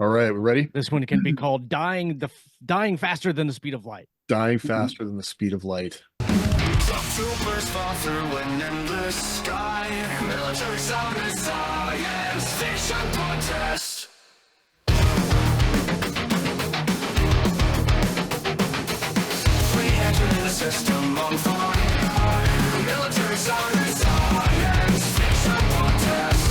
All right, we ready? This one can be called dying faster than the speed of light. Dying faster than the speed of light. Troopers fall through an endless sky. Military sound and science fiction contest. We enter the system on fire. Military sound and science fiction contest.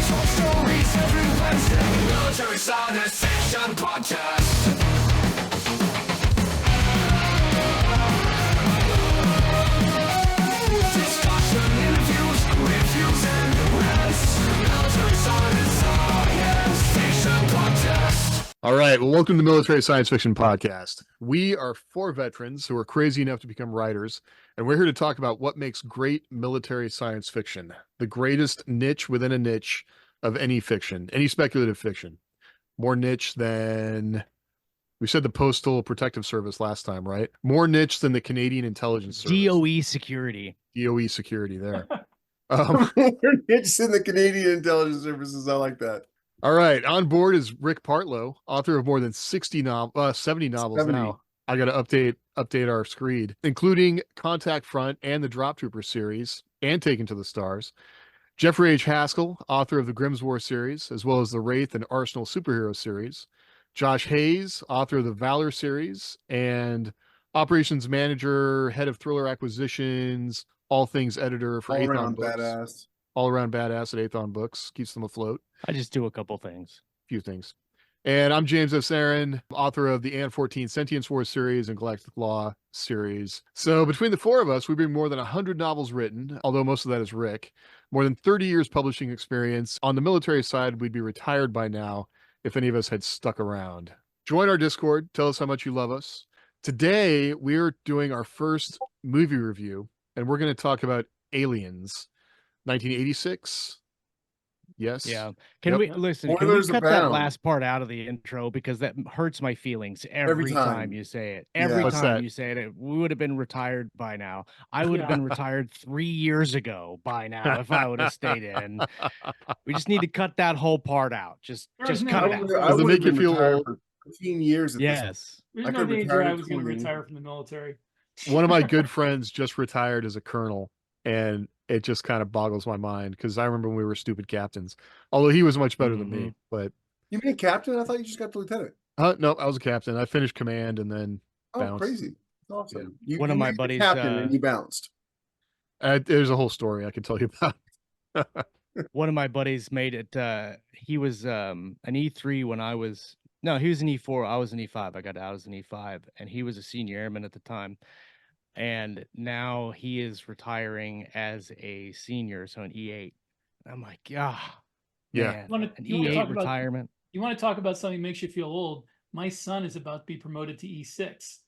Top stories every Wednesday. Military sound and fiction contest. All right, well, welcome to the Military Science Fiction Podcast. We are four veterans who are crazy enough to become writers, and we're here to talk about what makes great military science fiction, the greatest niche within a niche of any fiction, any speculative fiction. More niche than, we said the Postal Protective Service last time, right? More niche than the Canadian Intelligence Service. DOE security. DOE security there. More niche in the Canadian Intelligence Services. I like that. All right, on board is Rick Partlow, author of more than 70 novels 70. Now. I got to update our screed, including Contact Front and the Drop Trooper series, and Taken to the Stars. Jeffrey H. Haskell, author of the Grimm's War series, as well as the Wraith and Arsenal superhero series. Josh Hayes, author of the Valor series, and operations manager, head of thriller acquisitions, all things editor for Athon Books. Badass. All around badass at Athon Books, keeps them afloat. I just do a couple things. Few things. And I'm James F. Sarin, author of the An 14 Sentience War series and Galactic Law series. So between the four of us, we bring more than 100 novels written, although most of that is Rick. More than 30 years publishing experience. On the military side, we'd be retired by now if any of us had stuck around. Join our Discord. Tell us how much you love us. Today, we're doing our first movie review, and we're going to talk about Aliens, 1986. Yes. Yeah. Can we listen? Can we cut that last part out of the intro because that hurts my feelings every time you say it. Every time you say it, we would have been retired by now. I would have been retired 3 years ago by now if I would have stayed in. We just need to cut that whole part out. Just cut it out. Does it make you feel old? 15 years. Yes. There's no danger I was going to retire from the military. One of my good friends just retired as a colonel, and it just kind of boggles my mind because I remember when we were stupid captains, although he was much better than me. But you mean captain? I thought you just got to lieutenant. No, I was a captain. I finished command and then bounced. Crazy. That's awesome. Yeah. One of my buddies captain and you bounced. There's a whole story I can tell you about. One of my buddies made it. He was an E3 when he was an E4. I was an E5. I got out as an E5, and he was a senior airman at the time. And now he is retiring as a senior, so an E8. I'm like, yeah. Man, an E8 retirement. You want to talk about something that makes you feel old? My son is about to be promoted to E6.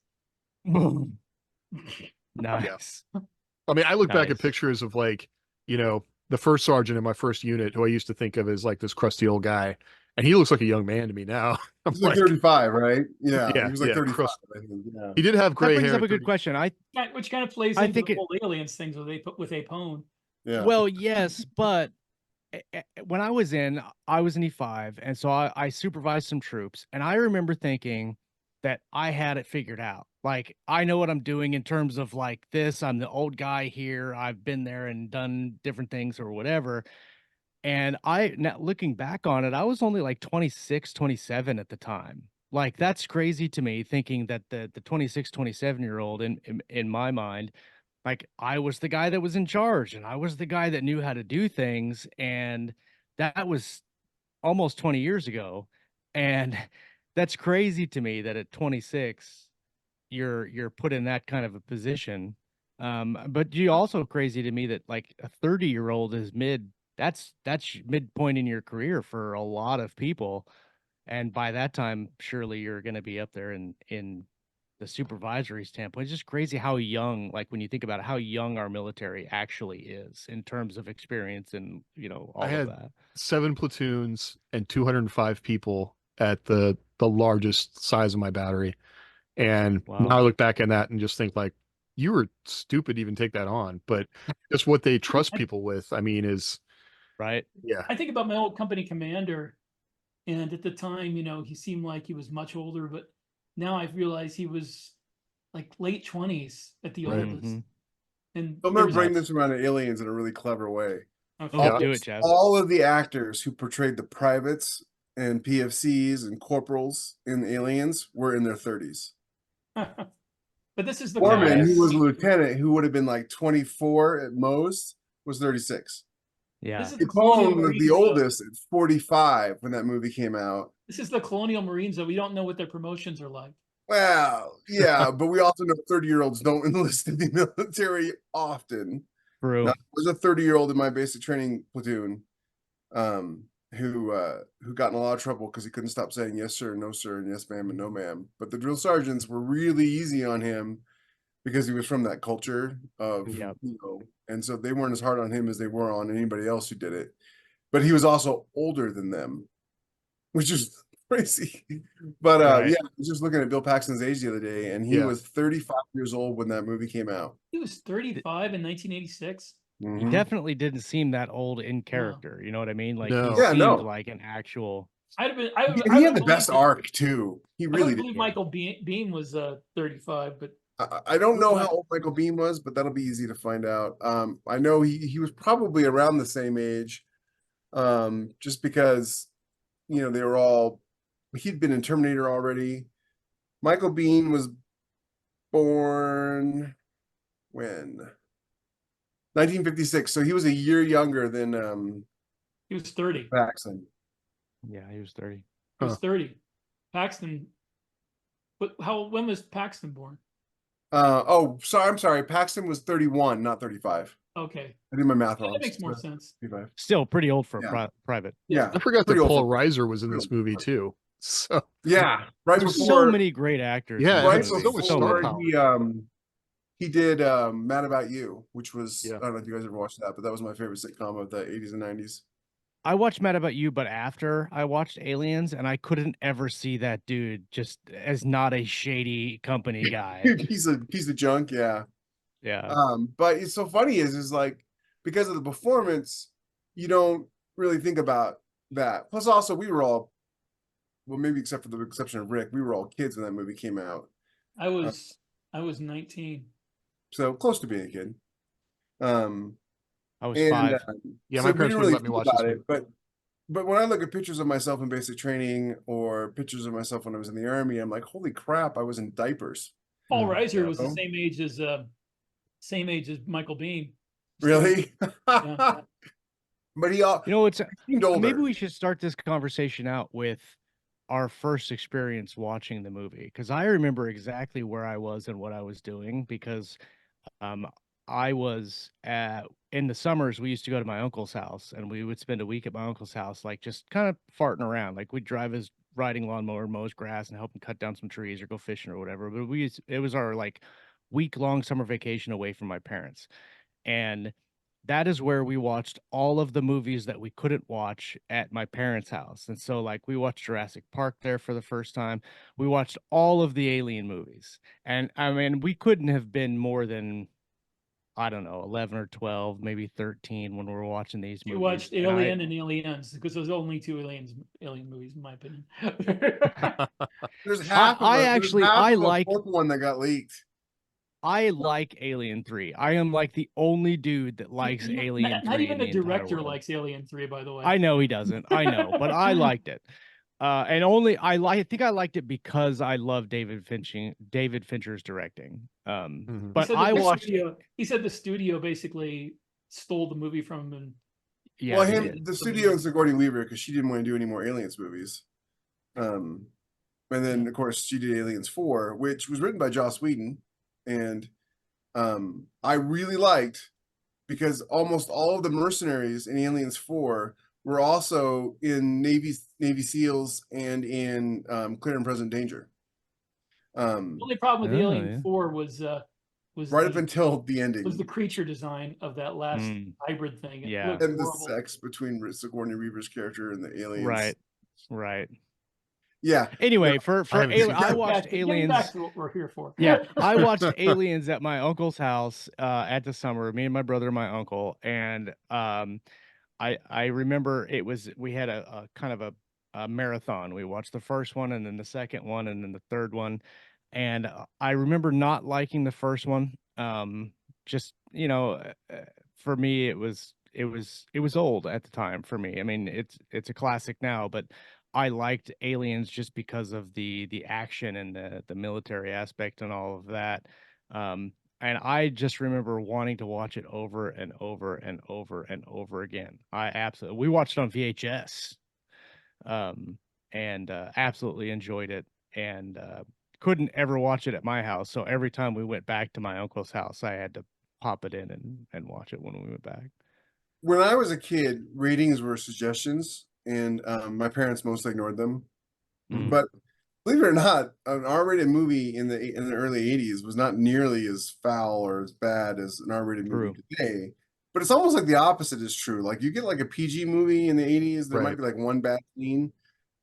Nice. I mean, I look back at pictures of the first sergeant in my first unit, who I used to think of as like this crusty old guy. And he looks like a young man to me now. He's like 35, right? Yeah. He was like 35. I think. Yeah. He did have gray hair. That brings up a good question. Which kind of plays into the whole aliens things with Apone. Yeah. Well, yes, but when I was an E5, and so I supervised some troops, and I remember thinking that I had it figured out. Like, I know what I'm doing in terms of like this. I'm the old guy here. I've been there and done different things or whatever. And now looking back on it, I was only like 26, 27 at the time. Like, that's crazy to me, thinking that the 26, 27-year-old in my mind, like, I was the guy that was in charge and I was the guy that knew how to do things. And that was almost 20 years ago. And that's crazy to me that at 26, you're put in that kind of a position. But you also crazy to me that like a 30-year-old is that's midpoint in your career for a lot of people. And by that time, surely you're going to be up there in the supervisory standpoint. It's just crazy how young, like when you think about it, how young our military actually is in terms of experience and, all of that. 7 platoons and 205 people at the largest size of my battery. And now I look back at that and just think like, you were stupid to even take that on. But just what they trust people with, I mean, is... Right. Yeah. I think about my old company commander And at the time, he seemed like he was much older, but now I've realized he was like late 20s at the Right. oldest. And I'm there gonna was bring this around to aliens in a really clever way. okay. Oh, Yeah. do it, Jeff. All of the actors who portrayed the privates and PFCs and corporals in Aliens were in their 30s. But this is the Foreman, Nice. who was a lieutenant, who would have been like 24 at most, was 36. Yeah. This is the Colonial Capone was the Marines, though. oldest at 45 when that movie came out. This is the Colonial Marines, though. We don't know what their promotions are like. Well, yeah, but we also know 30-year-olds don't enlist in the military often. True. Now, there was a 30-year-old in my basic training platoon who got in a lot of trouble because he couldn't stop saying yes sir, no sir, and yes ma'am and no ma'am. But the drill sergeants were really easy on him because he was from that culture of Yep. and so they weren't as hard on him as they were on anybody else who did it. But he was also older than them, which is crazy. But Right. yeah, I was just looking at Bill Paxton's age the other day, and he Yeah. was 35 years old when that movie came out. He was 35 in 1986. He Mhm. definitely didn't seem that old in character. You know what I mean? Like No. he Yeah, seemed no. like an actual. I'd have been. And he had the best arc too. He I really really did. believe Michael Bean was 35, but I don't know how old Michael Bean was, but that'll be easy to find out. I know he was probably around the same age, just because they were all. He'd been in Terminator already. Michael Bean was born when 1956, so he was a year younger than he was 30. Paxton. Yeah, he was 30. He was 30. Paxton. But when was Paxton born? I'm sorry. Paxton was 31, not 35. Okay. I did my math Yeah, wrong. that makes more sense. 35. Still pretty old for Yeah. a private. Yeah, I forgot that pretty old Paul for- Reiser was in this movie too. So yeah, right There's before. so many great actors. Yeah, in Right this so movie. much So star many. power. he did Mad About You, which was Yeah. I don't know if you guys ever watched that, but that was my favorite sitcom of the 80s and 90s. I watched Mad About You, but after I watched Aliens, and I couldn't ever see that dude just as not a shady company guy. piece of junk, yeah. Yeah. But it's so funny is like because of the performance, you don't really think about that. Plus, also we were all, well, maybe except for the exception of Rick, we were all kids when that movie came out. I was 19. So close to being a kid. I was 5. yeah, so my we parents didn't wouldn't let me think watch about this it, movie. but when I look at pictures of myself in basic training or pictures of myself when I was in the Army, I'm like, holy crap, I was in diapers. Paul Reiser was the Yeah. same age as Michael Bean. Really? Yeah. But he seemed older. Maybe we should start this conversation out with our first experience watching the movie, because I remember exactly where I was and what I was doing, because I was in the summers, we used to go to my uncle's house, and we would spend a week at my uncle's house, like just kind of farting around. Like we'd drive his riding lawnmower, mow his grass, and help him cut down some trees or go fishing or whatever. But it was our like week-long summer vacation away from my parents. And that is where we watched all of the movies that we couldn't watch at my parents' house. And so like we watched Jurassic Park there for the first time. We watched all of the Alien movies. And I mean, we couldn't have been more than, I don't know, 11 or 12, maybe 13 when we were watching these movies. You watched And Alien and Aliens because there's only 2 alien movies in my opinion. There's half of I a like fourth one that got leaked. I like Alien 3. I am like the only dude that likes Alien 3. Not even in the entire director world. likes Alien 3, by the way. I know he doesn't. I know, but I liked it. And only I think I liked it because I love David Fincher's directing. But he said the studio basically stole the movie from him. And yeah, Well, the studio and Sigourney Weaver, because she didn't want to do any more Aliens movies. And then of course she did Aliens 4, which was written by Joss Whedon, and I really liked because almost all of the mercenaries in Aliens 4 were also in Navy SEALs and in Clear and Present Danger. the only problem with Alien 4 was right up until the ending. Was the creature design of that last hybrid thing. Yeah. And the sex between Sigourney Weaver's character and the aliens. Right. Yeah. Anyway, for I watched Getting Aliens. back to what we're here for. Yeah, I watched Aliens at my uncle's house at the summer. Me and my brother and my uncle, and I remember we had a kind of a a marathon. We watched the first one and then the second one and then the third one. And I remember not liking the first one. Just, for me, it was old at the time for me. I mean, it's a classic now, but I liked Aliens just because of the action and the military aspect and all of that. And I just remember wanting to watch it over and over and over and over again. We watched it on VHS, and absolutely enjoyed it, and couldn't ever watch it at my house. So every time we went back to my uncle's house, I had to pop it in and watch it when we went back. When I was a kid, ratings were suggestions, and my parents mostly ignored them. Mm. But believe it or not, an R-rated movie in the early '80s was not nearly as foul or as bad as an R-rated movie True. today. But it's almost like the opposite is true. Like you get like a PG movie in the '80s, there might be like one bad scene,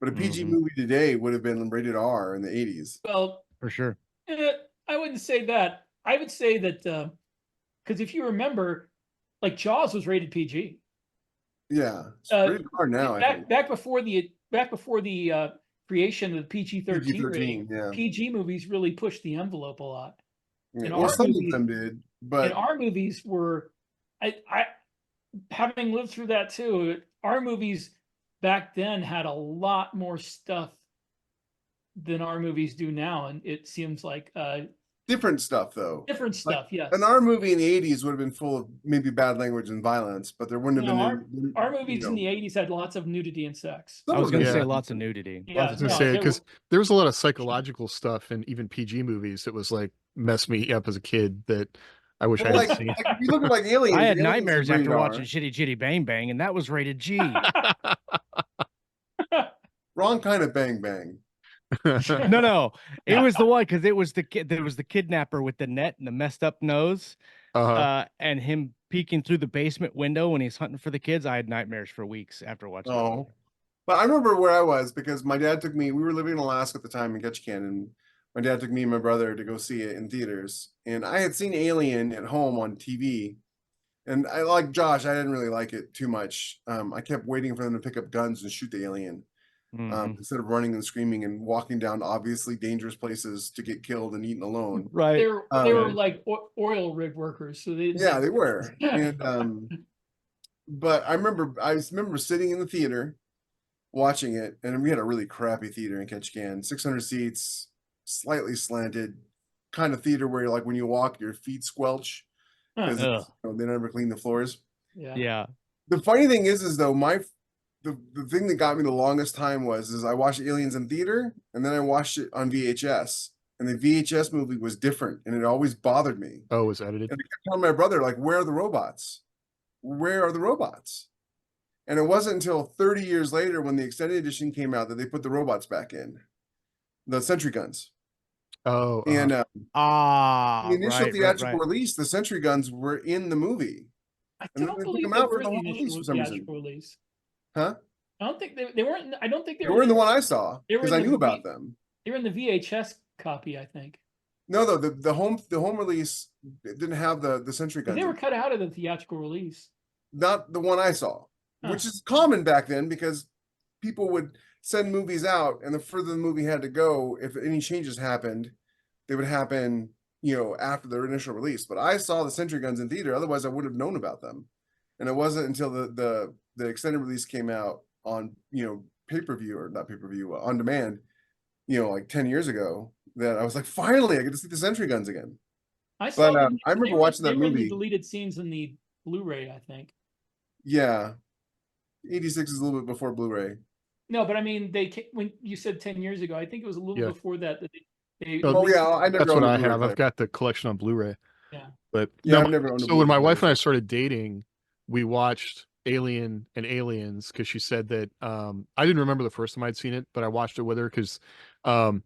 but a PG Mhm. movie today would have been rated R in the '80s. Well, For sure. I wouldn't say that. I would say that because if you remember, like Jaws was rated PG. Yeah, it's Uh, rated R now. I think back before the creation of the PG-13 PG-13. rating, Yeah, PG movies really pushed the envelope a lot. yeah. And Well, our some of movies, them did, but our movies were, I having lived through that too. Our movies back then had a lot more stuff than our movies do now, and it seems like different stuff though. different Like, stuff. Yes, an R movie in the '80s would have been full of maybe bad language and violence, but there wouldn't have no, been our movies in the '80s had lots of nudity and sex. I was going going to to say Yeah. lots of nudity. Yeah, Lots I of was gonna no, say there because were- there was a lot of psychological stuff in even PG movies that was like messed me up as a kid that I wish I Well, had like, seen. like if you look at like Aliens, I had Aliens is nightmares rated after R. watching Shitty Chitty Bang Bang, and that was rated G. Wrong kind of bang bang. No, it was the one because it was the kid. There was the kidnapper with the net and the messed up nose, and him peeking through the basement window when he's hunting for the kids. I had nightmares for weeks after watching. Oh, but I remember where I was because my dad took me. We were living in Alaska at the time in Ketchikan, and my dad took me and my brother to go see it in theaters. And I had seen Alien at home on TV, and I like Josh. I didn't really like it too much. I kept waiting for them to pick up guns and shoot the alien. Mhm. Instead of running and screaming and walking down obviously dangerous places to get killed and eaten alone. Right. they were like oil rig workers, so they Yeah, they were. And but I remember sitting in the theater watching it, and we had a really crappy theater in Ketchikan, 600 seats, slightly slanted kind of theater where like when you walk your feet squelch because Ugh. they never clean the floors. Yeah. The funny thing is though the thing that got me the longest time was I watched Aliens in theater and then I watched it on VHS, and the VHS movie was different and it always bothered me. Oh, it was edited. And I kept telling my brother, like, where are the robots? Where are the robots? And it wasn't until 30 years later when the extended edition came out that they put the robots back in, the sentry guns. Oh, And the initial right, theatrical release, the sentry guns were in the movie. I And then don't they took believe them they out were for the in the whole release initial for some reason. theatrical release. Huh? I don't think they weren't. I don't think They were in the one I saw they were because in I the knew about V- them. They were in the VHS copy, I think. No, though the home release didn't have the sentry But guns. they were in it. cut out of the theatrical release. Not the one I saw, which is common back then because people would send movies out, and the further the movie had to go, if any changes happened, they would happen, after their initial release. But I saw the sentry guns in theater, otherwise I would have known about them. And it wasn't until the extended release came out on pay-per-view or not pay-per-view on demand, like 10 years ago, that I was like, finally I get to see the sentry guns again. I saw. But I remember watching that they were in the movie. deleted scenes in the Blu-ray, I think. Yeah, 86 is a little bit before Blu-ray. No, but I mean, when you said 10 years ago, I think it was a little Yeah. before that they Oh, Oh released yeah, I never that's what owned a I Blu-ray have. player. I've got the collection on Blu-ray. Yeah. But Yeah, no, I've never owned a so when my Blu-ray wife and I player. started dating, we watched Alien and Aliens because she said that I didn't remember the first time I'd seen it, but I watched it with her because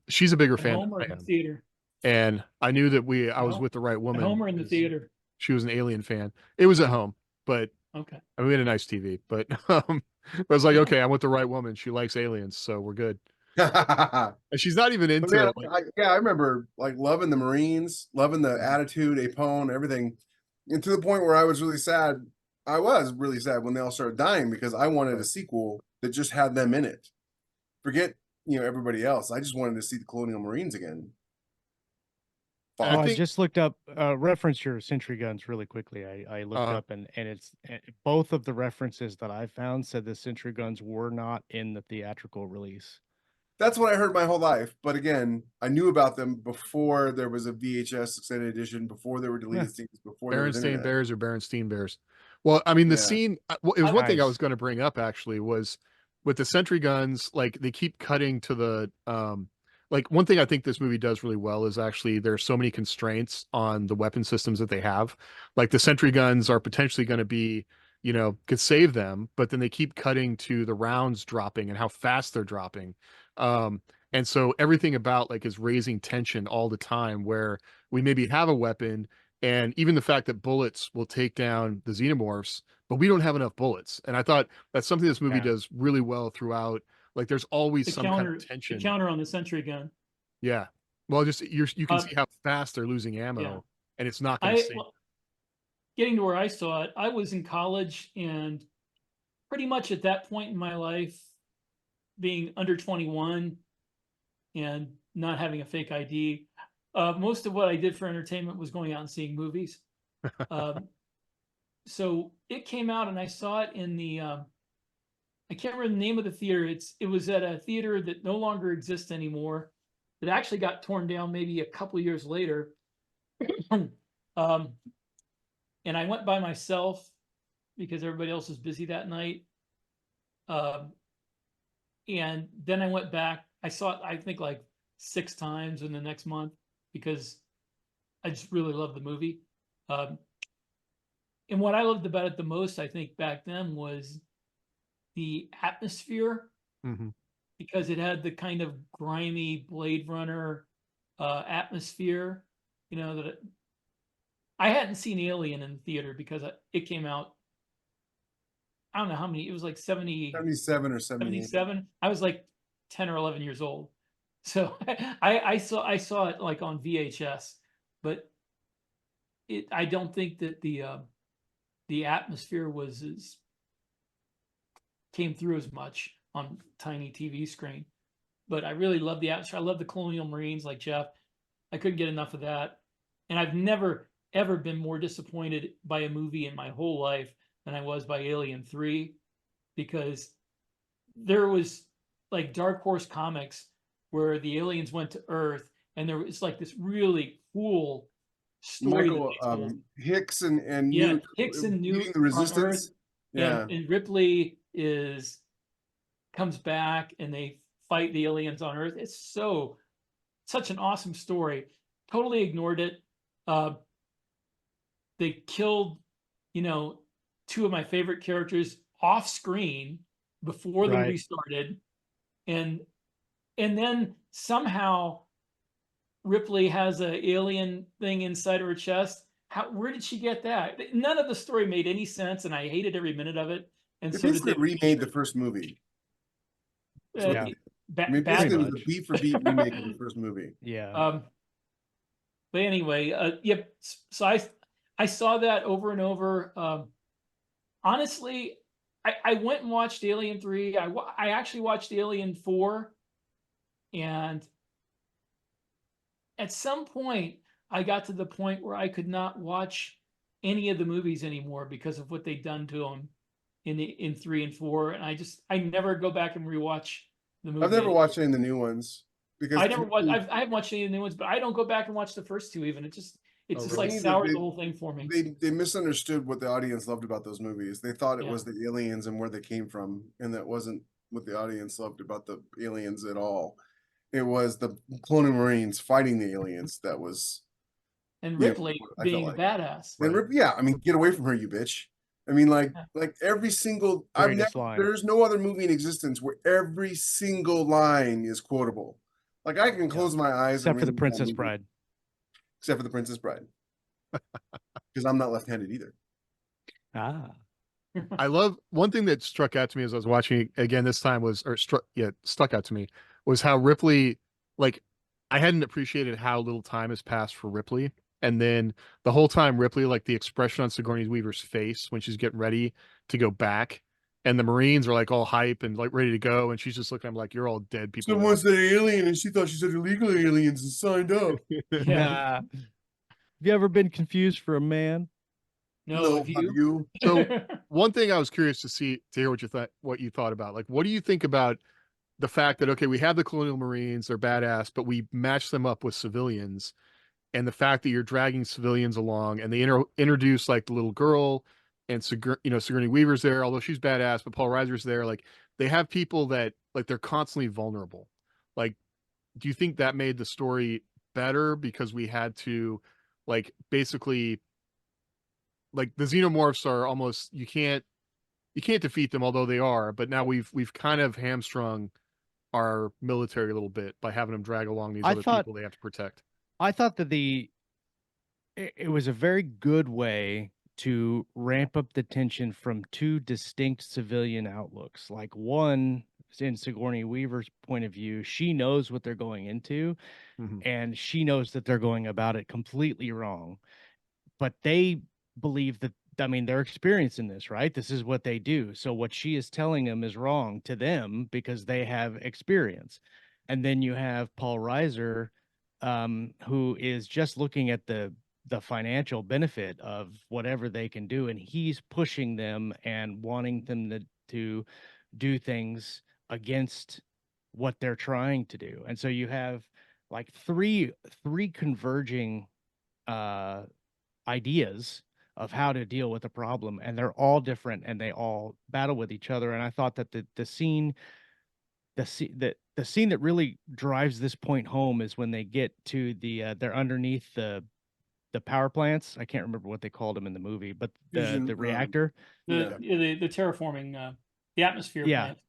she's a bigger At fan home than or I in the am. theater? And I knew that I was No. with the right At woman. home or in the because theater? She was an Alien fan. It was at home, but Okay. I mean, we had a nice TV. But I was like, okay, I'm with the right woman. She likes aliens, so we're good. But And she's not even into man, like, I remember like loving the Marines, loving the attitude, Apone, everything, and to the point where I was really sad. I was really sad when they all started dying because I wanted a sequel that just had them in it. Forget, everybody else. I just wanted to see the Colonial Marines again. And Well, I I think just looked up, reference your sentry guns really quickly. I looked up and both of the references that I found said the sentry guns were not in the theatrical release. That's what I heard my whole life. But again, I knew about them before there was a VHS extended edition, before there were deleted scenes, before there was Berenstain internet. Bears or Berenstain Bears. Well, I mean, the Yeah. scene, it was one thing I Nice. was going to bring up actually was with the sentry guns, like they keep cutting to the, like one thing I think this movie does really well is actually there's so many constraints on the weapon systems that they have. Like the sentry guns are potentially going to be, could save them, but then they keep cutting to the rounds dropping and how fast they're dropping. And so everything about like is raising tension all the time where we maybe have a weapon and even the fact that bullets will take down the xenomorphs, but we don't have enough bullets. And I thought that's something this movie Yeah. does really well throughout. Like there's always The some kind counter, of the tension. counter on the sentry gun. Yeah. Well, just you can Uh, see how fast they're losing ammo, yeah. and it's not going to save. Well, getting to where I saw it, I was in college, and pretty much at that point in my life, being under 21 and not having a fake ID, most of what I did for entertainment was going out and seeing movies. So it came out, and I saw it in the I can't remember the name of the theater. It was at a theater that no longer exists anymore. It actually got torn down maybe a couple of years later. And I went by myself because everybody else was busy that night. And then I went back. I saw it, I think, like 6 times in the next month because I just really loved the movie. And what I loved about it the most, I think, back then was the atmosphere, Mm-hmm. because it had the kind of grimy Blade Runner atmosphere. That I hadn't seen Alien in the theater because it came out. I don't know how many. It was like 77 or 78. 77. I was like 10 or 11 years old, so I saw it like on VHS, but I don't think that the atmosphere came through as much on tiny TV screen. But I really love the atmosphere. I love the Colonial Marines, like Jeff. I couldn't get enough of that. And I've never, ever been more disappointed by a movie in my whole life than I was by Alien 3, because there was like Dark Horse Comics where the aliens went to Earth, and there was like this really cool story that Michael they told. Hicks and Yeah, Newt Hicks and leading Newt the on resistance. Earth. Yeah. And Ripley comes back and they fight the aliens on Earth. It's such an awesome story. Totally ignored it. They killed, 2 of my favorite characters off screen before the movie started, and then somehow Ripley has an alien thing inside of her chest. Where did she get that? None of the story made any sense, and I hated every minute of it. And They so did basically David remade the Fincher. first movie. Yeah. I mean, Bad basically, it was much. a beat for beat remake of the first movie. Yeah. But anyway, yep. So I saw that over and over. Honestly, I went and watched Alien 3. I actually watched Alien 4, and at some point I got to the point where I could not watch any of the movies anymore because of what they'd done to them in 3 and 4, and I never go back and rewatch the movie. I've never watched any of the new ones because I haven't watched any of the new ones, but I don't go back and watch the first 2 even. It's just like me, soured the whole thing for me. They misunderstood what the audience loved about those movies. They thought it Yeah. was the aliens and where they came from, and that wasn't what the audience loved about the aliens at all. It was the Colonial Marines fighting the aliens that was. And Yeah, Ripley I being felt the like. badass. And yeah, I mean, get away from her, you bitch. I mean, like every single. Greatest line. There's no other movie in existence where every single line is quotable. Like I can close my eyes Except for the read that Princess movie. Bride. Except for the Princess Bride, because I'm not left-handed either. Ah. I love one thing that struck out to me as I was watching it again this time stuck out to me was how Ripley, like, I hadn't appreciated how little time has passed for Ripley. And then the whole time Ripley, like the expression on Sigourney Weaver's face when she's getting ready to go back and the Marines are like all hype and like ready to go, and she's just looking at them like, you're all dead people. Someone said alien, and she thought she said illegal aliens and signed up. Yeah. Have you ever been confused for a man? No, Have if you. you? So one thing I was curious to hear what you thought about. Like, what do you think about the fact that, okay, we have the Colonial Marines, they're badass, but we match them up with civilians, and the fact that you're dragging civilians along, and they introduce like the little girl, and Sigourney Weaver's there, although she's badass, but Paul Reiser's there. Like, they have people that like they're constantly vulnerable. Like, do you think that made the story better because we had to, like, basically, like, the xenomorphs are almost, you can't defeat them, although they are, but now we've kind of hamstrung our military a little bit by having them drag along these I other thought people they have to protect. I thought that it was a very good way to ramp up the tension from two distinct civilian outlooks. Like, one, in Sigourney Weaver's point of view, she knows what they're going into, Mhm. and she knows that they're going about it completely wrong. But they believe that, I mean, they're experiencing this, right? This is what they do. So what she is telling them is wrong to them because they have experience. And then you have Paul Reiser, who is just looking at the financial benefit of whatever they can do, and he's pushing them and wanting them to do things against what they're trying to do. And so you have like three converging uh ideas of how to deal with a problem, and they're all different and they all battle with each other. And I thought that the scene that really drives this point home is when they get to they're underneath the power plants. I can't remember what they called them in the movie, but Fusion, the reactor. The terraforming, the atmosphere Yeah. plant.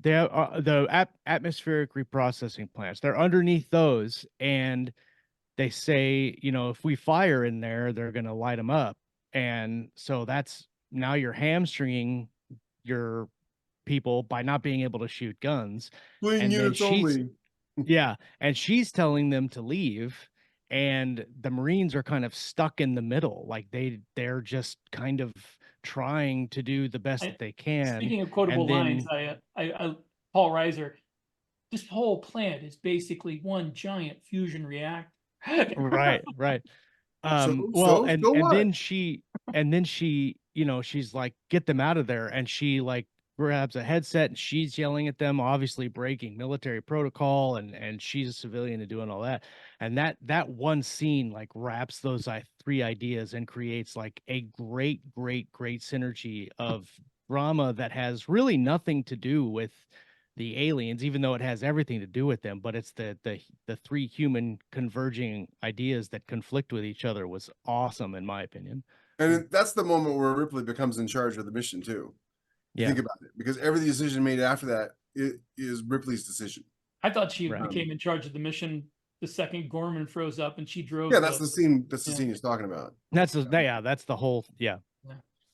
The atmospheric reprocessing plants. They're underneath those, and they say, if we fire in there, they're going to light them up. And so that's, now you're hamstringing your people by not being able to shoot guns. Fleeing And then units only. yeah, and she's telling them to leave, and the Marines are kind of stuck in the middle. Like, they're just kind of trying to do the best that they can. Speaking of quotable And then lines, I Paul Reiser, this whole plant is basically one giant fusion reactor. right. So Well, so and what? then she, she's like, get them out of there. And she like grabs a headset and she's yelling at them, obviously breaking military protocol, and she's a civilian and doing all that. And that one scene like wraps those three ideas and creates like a great synergy of drama that has really nothing to do with the aliens, even though it has everything to do with them. But it's the three human converging ideas that conflict with each other was awesome, in my opinion. And that's the moment where Ripley becomes in charge of the mission too. Yeah. Think about it, because every decision made after that is Ripley's decision. I thought she Right. became in charge of the mission the second Gorman froze up and she drove. Yeah, that's the scene. That's the Yeah. scene he's talking about. That's that's the whole. Yeah.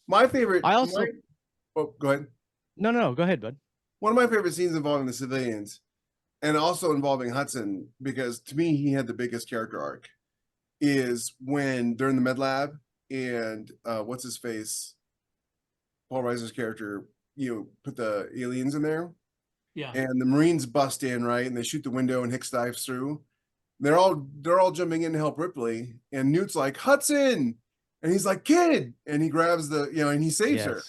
My favorite. I also. Oh, go ahead. No, go ahead, bud. One of my favorite scenes involving the civilians, and also involving Hudson, because to me he had the biggest character arc, is when they're in the med lab and what's his face, Paul Reiser's character, put the aliens in there. Yeah. And the Marines bust in, right? And they shoot the window and Hicks dives through. They're all jumping in to help Ripley. And Newt's like, Hudson! And he's like, kid! And he grabs and he saves her.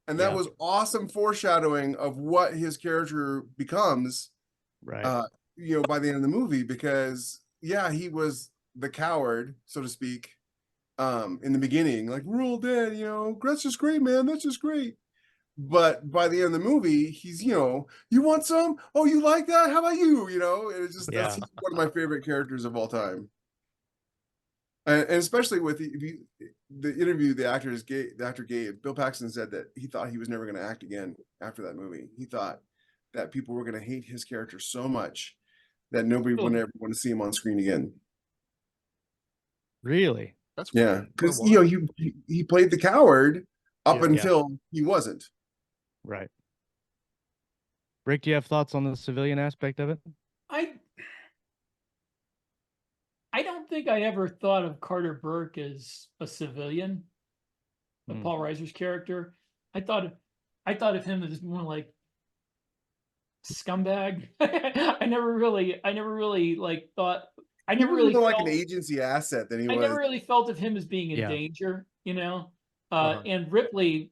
And that was awesome foreshadowing of what his character becomes, right? By the end of the movie, because he was the coward, so to speak, in the beginning, like, we're all dead, that's just great, man, that's just great. But by the end of the movie, he's, you want some? Oh, you like that? How about you? And it's just that's one of my favorite characters of all time. And especially with the interview the actor gave, Bill Paxton said that he thought he was never going to act again after that movie. He thought that people were going to hate his character so much that nobody would ever want to see him on screen again. Really? That's because he played the coward up until he wasn't. Right. Rick, do you have thoughts on the civilian aspect of it? I don't think I ever thought of Carter Burke as a civilian, Paul Reiser's character. I thought I thought of him as more like scumbag. I never really like thought. I He never was really more like an felt. agency asset than he I never was. really felt of him as being in Yeah. danger. Uh-huh. And Ripley,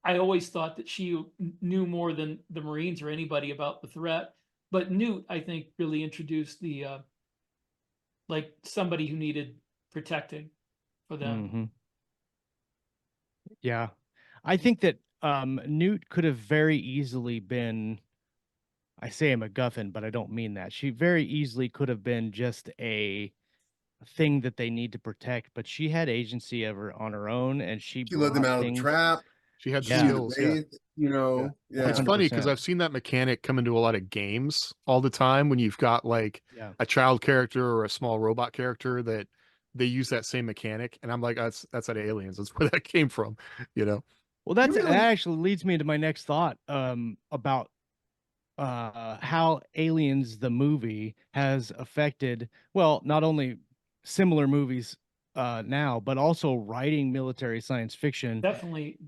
I always thought that she knew more than the Marines or anybody about the threat. But Newt, I think, really introduced the like somebody who needed protecting for them. Hmm. Yeah. I think that Newt could have very easily been, I say a MacGuffin, but I don't mean that. She very easily could have been just a thing that they need to protect, but she had agency ever on her own, and she She led them brought out of the things. trap. She had the She knew Yeah. the skills. Yeah. base, you Yeah. know. It's Yeah. funny because 100%. I've seen that mechanic come into a lot of games all the time when you've got like Yeah. a child character or a small robot character that they use that same mechanic. And I'm like, that's out of Aliens. That's where that came from, you know? Well, You that really actually leads me into my next thought about how Aliens the movie has affected, well, not only similar movies now, but also writing military science fiction. Definitely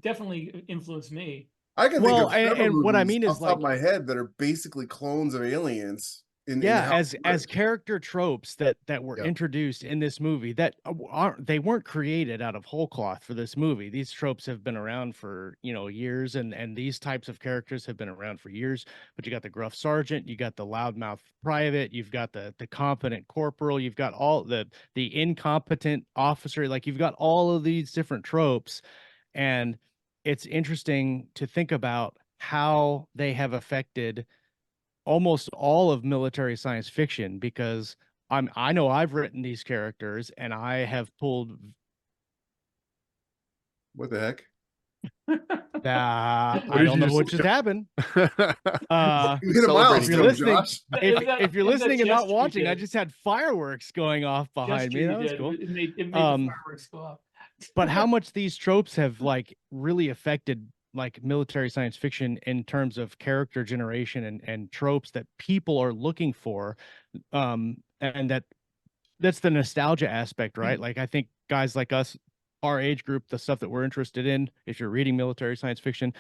influenced me. I can think Well, of several and what I movies mean off is the top of like, my head that are basically clones of aliens in yeah, how as they as work. character tropes that were Yeah. introduced in this movie that aren't, they weren't created out of whole cloth for this movie. These tropes have been around for, years, and these types of characters have been around for years. But you got the gruff sergeant, you got the loudmouth private, you've got the confident corporal, you've got all the incompetent officer, like you've got all of these different tropes. And it's interesting to think about how they have affected almost all of military science fiction, because I know I've written these characters and I have pulled What the heck? that. What I did don't you know just what just happened. You hit a If Celebrating you're something. milestone, listening, Josh. if you're Is that listening and not gesture you watching, I did? just had fireworks going off behind Gesture me. you That was did. cool. It made the Um, fireworks go off. but how much these tropes have like really affected like military science fiction in terms of character generation and tropes that people are looking for, and that's the nostalgia aspect, right? Like I think guys like us, our age group, the stuff that we're interested in, if you're reading military science fiction,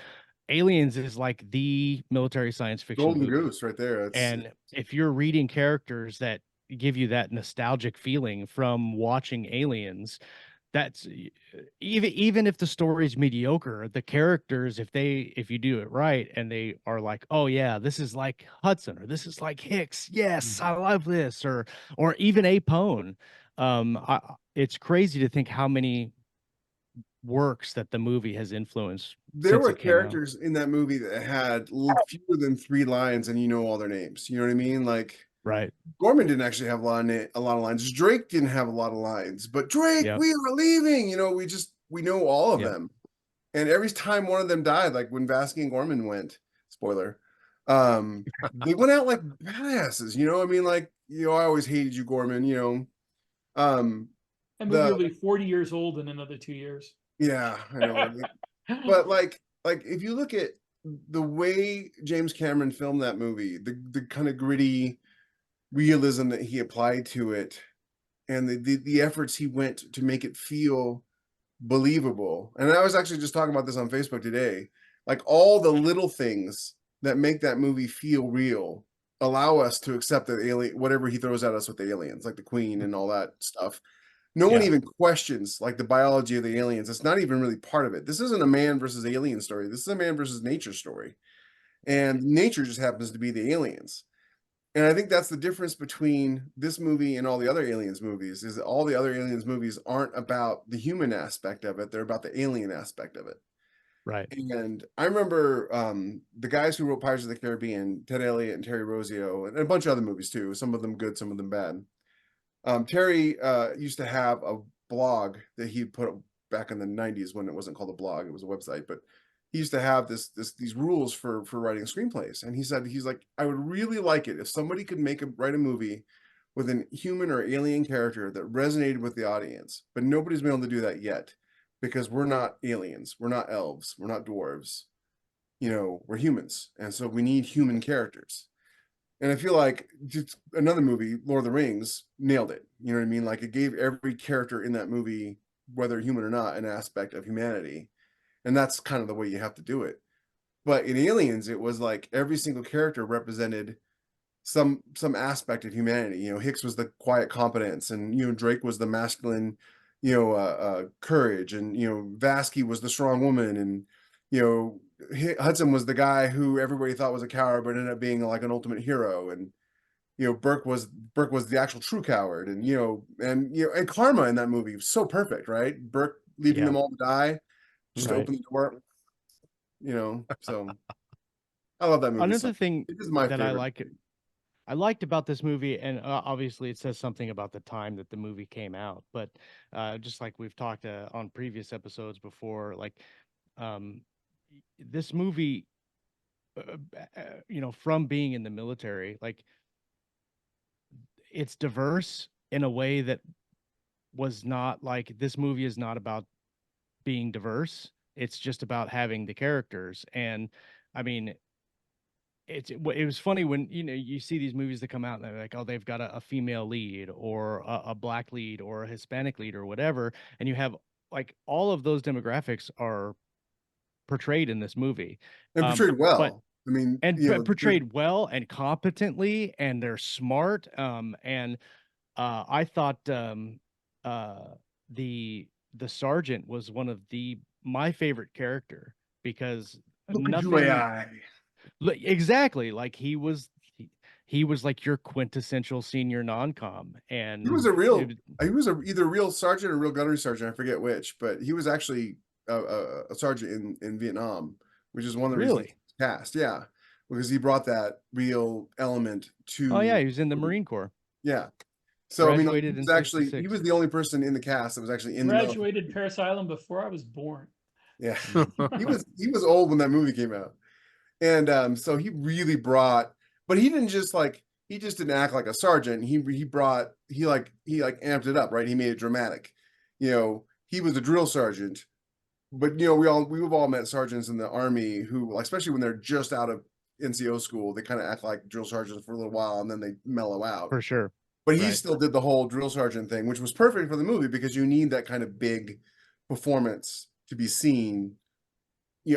Aliens is like the military science fiction Golden movie. Goose right there. And if you're reading characters that give you that nostalgic feeling from watching Aliens, that's even if the story's mediocre, the characters, if you do it right and they are like, oh yeah, this is like Hudson, or this is like Hicks, yes, I love this, or even Apone. It's crazy to think how many works that the movie has influenced there since were it came out. characters in that movie that had fewer than 3 lines and you know all their names. You know what I mean? Like Right. Gorman didn't actually have a lot of lines. Drake didn't have a lot of lines, but Drake, Yep. we are leaving. We know all of Yep. them. And every time one of them died, like when Vasky and Gorman went, spoiler, they went out like badasses. I mean, I always hated you, Gorman. That movie The will be 40 years old in another 2 years. Yeah, I know. But like if you look at the way James Cameron filmed that movie, the kind of gritty realism that he applied to it, and the efforts he went to make it feel believable. And I was actually just talking about this on Facebook today. Like all the little things that make that movie feel real allow us to accept that alien, whatever he throws at us with the aliens, like the Queen and all that stuff. No one Yeah. even questions like the biology of the aliens. It's not even really part of it. This isn't a man versus alien story. This is a man versus nature story. And nature just happens to be the aliens. And I think that's the difference between this movie and all the other aliens movies, is that all the other aliens movies aren't about the human aspect of it. They're about the alien aspect of it. Right. And I remember the guys who wrote Pirates of the Caribbean, Ted Elliott and Terry Rossio, and a bunch of other movies too, some of them good, some of them bad. Terry used to have a blog that he put up back in the 90s when it wasn't called a blog, it was a website, but he used to have these rules for writing screenplays. And he's like, I would really like it if somebody could write a movie with an human or alien character that resonated with the audience, but nobody's been able to do that yet because we're not aliens, we're not elves, we're not dwarves, we're humans. And so we need human characters. And I feel like just another movie, Lord of the Rings, nailed it. You know what I mean? Like it gave every character in that movie, whether human or not, an aspect of humanity. And that's kind of the way you have to do it. But in Aliens, it was like every single character represented some aspect of humanity. You know, Hicks was the quiet competence, and Drake was the masculine, courage, and Vasky was the strong woman, and Hudson was the guy who everybody thought was a coward, but ended up being like an ultimate hero, and Burke was the actual true coward, and Karma in that movie was so perfect, right? Burke leaving them all to die, just to Right. open the door, So I love that movie. Another thing it is my that favorite. I liked about this movie, and obviously it says something about the time that the movie came out, but just like we've talked on previous episodes before, like um, this movie, from being in the military, like it's diverse in a way that was not like this movie is not about being diverse. It's just about having the characters. And I mean, it was funny when you see these movies that come out and they're like, oh, they've got a female lead or a black lead or a Hispanic lead or whatever, and you have like all of those demographics are portrayed in this movie, And portrayed but well. I mean, portrayed well and competently, and they're smart. And I thought uh, the sergeant was one of my favorite character because nothing. Exactly, like he was like your quintessential senior non-com, and he was either a real sergeant or real gunnery sergeant. I forget which, but he was actually a sergeant in Vietnam, which is one of the reasons he was cast. Yeah, because he brought that real element to. Oh yeah, he was in the Marine Corps. Yeah, so Graduated he was in actually 66. he was the only person in the cast that was actually in Graduated the Paris Island before I was born. Yeah, he was old when that movie came out. And so he really brought, but he just didn't act like a sergeant. He amped it up, right? He made it dramatic. He was a drill sergeant, but we've all met sergeants in the Army who, especially when they're just out of NCO school, they kind of act like drill sergeants for a little while and then they mellow out. For sure. But he still did the whole drill sergeant thing, which was perfect for the movie because you need that kind of big performance to be seen.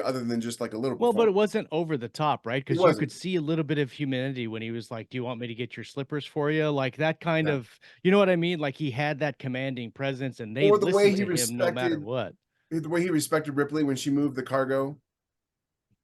Other than just like a little. Well, but it wasn't over the top, right? Because you could Wasn't. see a little bit of humanity when he was like, "Do you want me to get your slippers for you?" Like that kind of, you know what I mean? Like he had that commanding presence, and they Or the way listened he to him no matter respected what. the way he respected Ripley when she moved the cargo.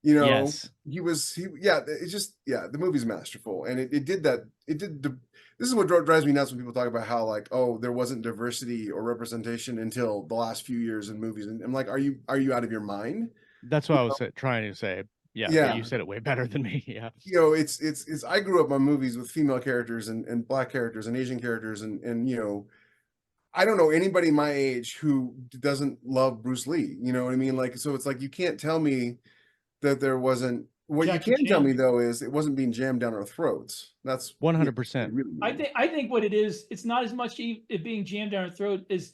Yes. The movie's masterful, and it did that. This is what drives me nuts when people talk about how like, oh, there wasn't diversity or representation until the last few years in movies, and I'm like, are you out of your mind? That's what I was trying to say. Yeah, but you said it way better than me. Yeah. It's I grew up on movies with female characters and black characters and Asian characters, and I don't know anybody my age who doesn't love Bruce Lee. You know what I mean? Like, so it's like you can't tell me that there wasn't. What Jackie you can tell Chan. me though is it wasn't being jammed down our throats. That's 100%. I think what it is, it's not as much it being jammed down our throat as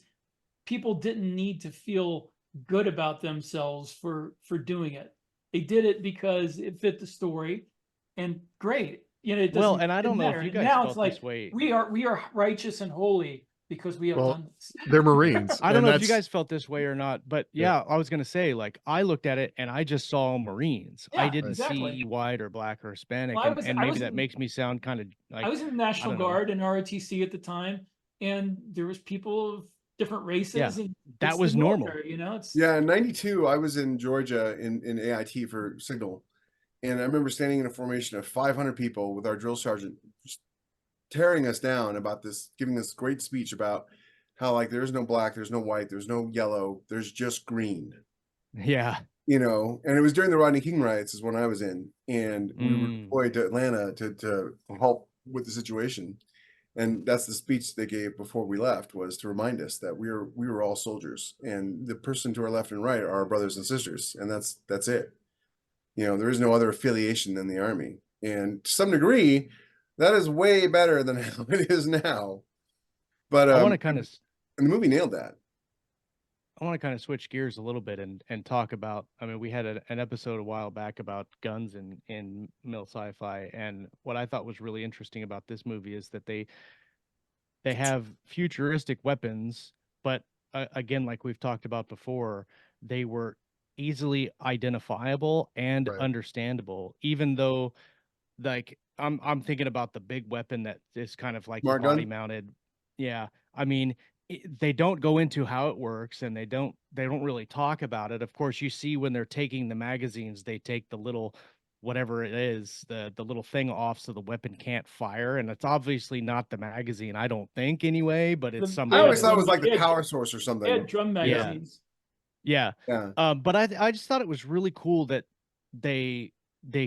people didn't need to feel good about themselves for doing it. They did it because it fit the story, and great. It doesn't. Well, and I don't know if you guys now felt it's like this way. we are righteous and holy because we have done this. They're Marines. I don't know if you guys felt this way or not, but Yeah. I was gonna say, like, I looked at it and I just saw Marines. Yeah, I didn't exactly. see white or black or Hispanic, Well, and maybe that makes me sound kind of like I was in the National don't know. Guard and ROTC at the time, and there was people of different races, Yeah, and that it's was the normal. military, it's in '92. I was in Georgia in AIT for Signal, and I remember standing in a formation of 500 people with our drill sergeant just tearing us down about this, giving this great speech about how like there's no black, there's no white, there's no yellow, there's just green. Yeah. And it was during the Rodney King riots is when I was in, and we were deployed to Atlanta to help with the situation. And that's the speech they gave before we left, was to remind us that we were all soldiers, and the person to our left and right are our brothers and sisters, and that's it. There is no other affiliation than the Army, and to some degree, that is way better than how it is now. But I want to kind of, and the movie nailed that. I want to kind of switch gears a little bit and talk about. I mean, we had an episode a while back about guns in mil sci-fi, and what I thought was really interesting about this movie is that they have futuristic weapons, but again, like we've talked about before, they were easily identifiable and Right. understandable, even though like I'm thinking about the big weapon that is kind of like the Smart body gun? mounted. Yeah. I mean, they don't go into how it works, and they don't really talk about it. Of course, you see when they're taking the magazines, they take the little whatever it is, the little thing off so the weapon can't fire, and it's obviously not the magazine, I don't think anyway, but it's The- some I they had always kind thought it of was like the they had, power source or they something. had drum Yeah. magazines. yeah. Yeah. But I just thought it was really cool that they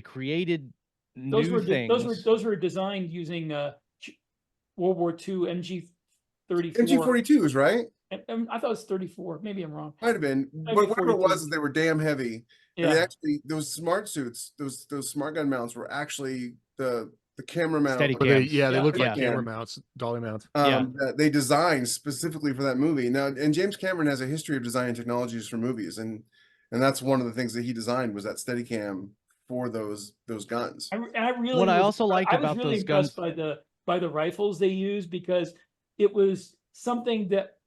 created Those new were things. those were designed using World War II MG-34. MG42s, right? I thought it was 34. Maybe I'm wrong. Might have been. Maybe But whatever it 42. was, is they were damn heavy. And they Yeah. actually, those smart suits, those smart gun mounts were actually the camera mount. Steady But they, cams. yeah, they Yeah. look like Yeah. camera mounts, dolly mounts. Yeah. That they designed specifically for that movie. Now, and James Cameron has a history of designing technologies for movies, and that's one of the things that he designed was that Steadicam for those guns. I really What I was, also liked I was about really those impressed guns, by the rifles they used, because it was something that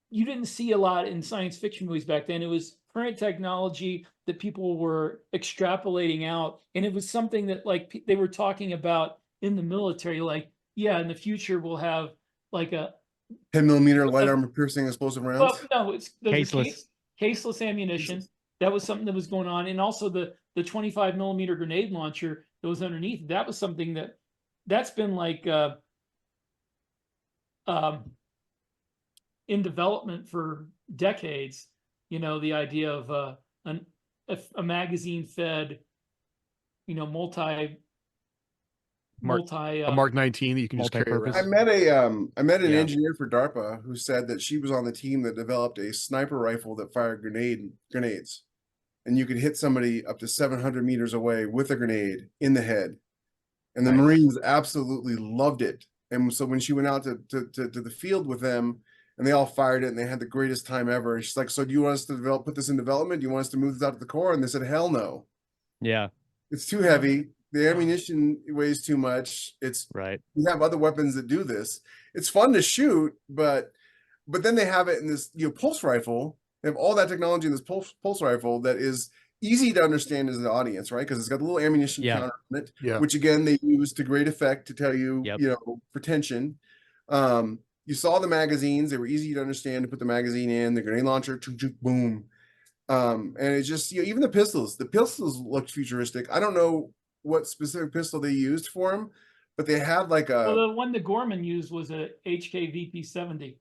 you didn't see a lot in science fiction movies back then. It was current technology that people were extrapolating out, and it was something that like they were talking about in the military. Like, yeah, in the future we'll have like a 10 millimeter light armor piercing explosive rounds. well, no, it's those are Caseless. caseless ammunition. That was something that was going on, and also the 25 millimeter grenade launcher that was underneath. That was something that's been like in development for decades. You know, the idea of a magazine fed, you know, Mark- multi A Mark 19 that you can just carry Multi-purpose. I around. met an Yeah. engineer for DARPA who said that she was on the team that developed a sniper rifle that fired grenades, and you could hit somebody up to 700 meters away with a grenade in the head, and the Nice. Marines absolutely loved it. And so when she went out to the field with them, and they all fired it, and they had the greatest time ever. And she's like, "So do you want us to put this in development? Do you want us to move this out to the Corps?" And they said, "Hell no, Yeah. it's too heavy. The ammunition weighs too much. Right. We have other weapons that do this. It's fun to shoot, but then they have it in this pulse rifle. They have all that technology in this pulse rifle that is easy to understand as an audience, right? Because it's got the little ammunition Yeah. counter on it, Yeah. which again they use to great effect to tell you, Yep. for tension. You saw the magazines; they were easy to understand to put the magazine in. The grenade launcher, boom. And it's just even the pistols. The pistols looked futuristic. I don't know what specific pistol they used for them, but they had like a. Well, the one that Gorman used was a HK VP-70.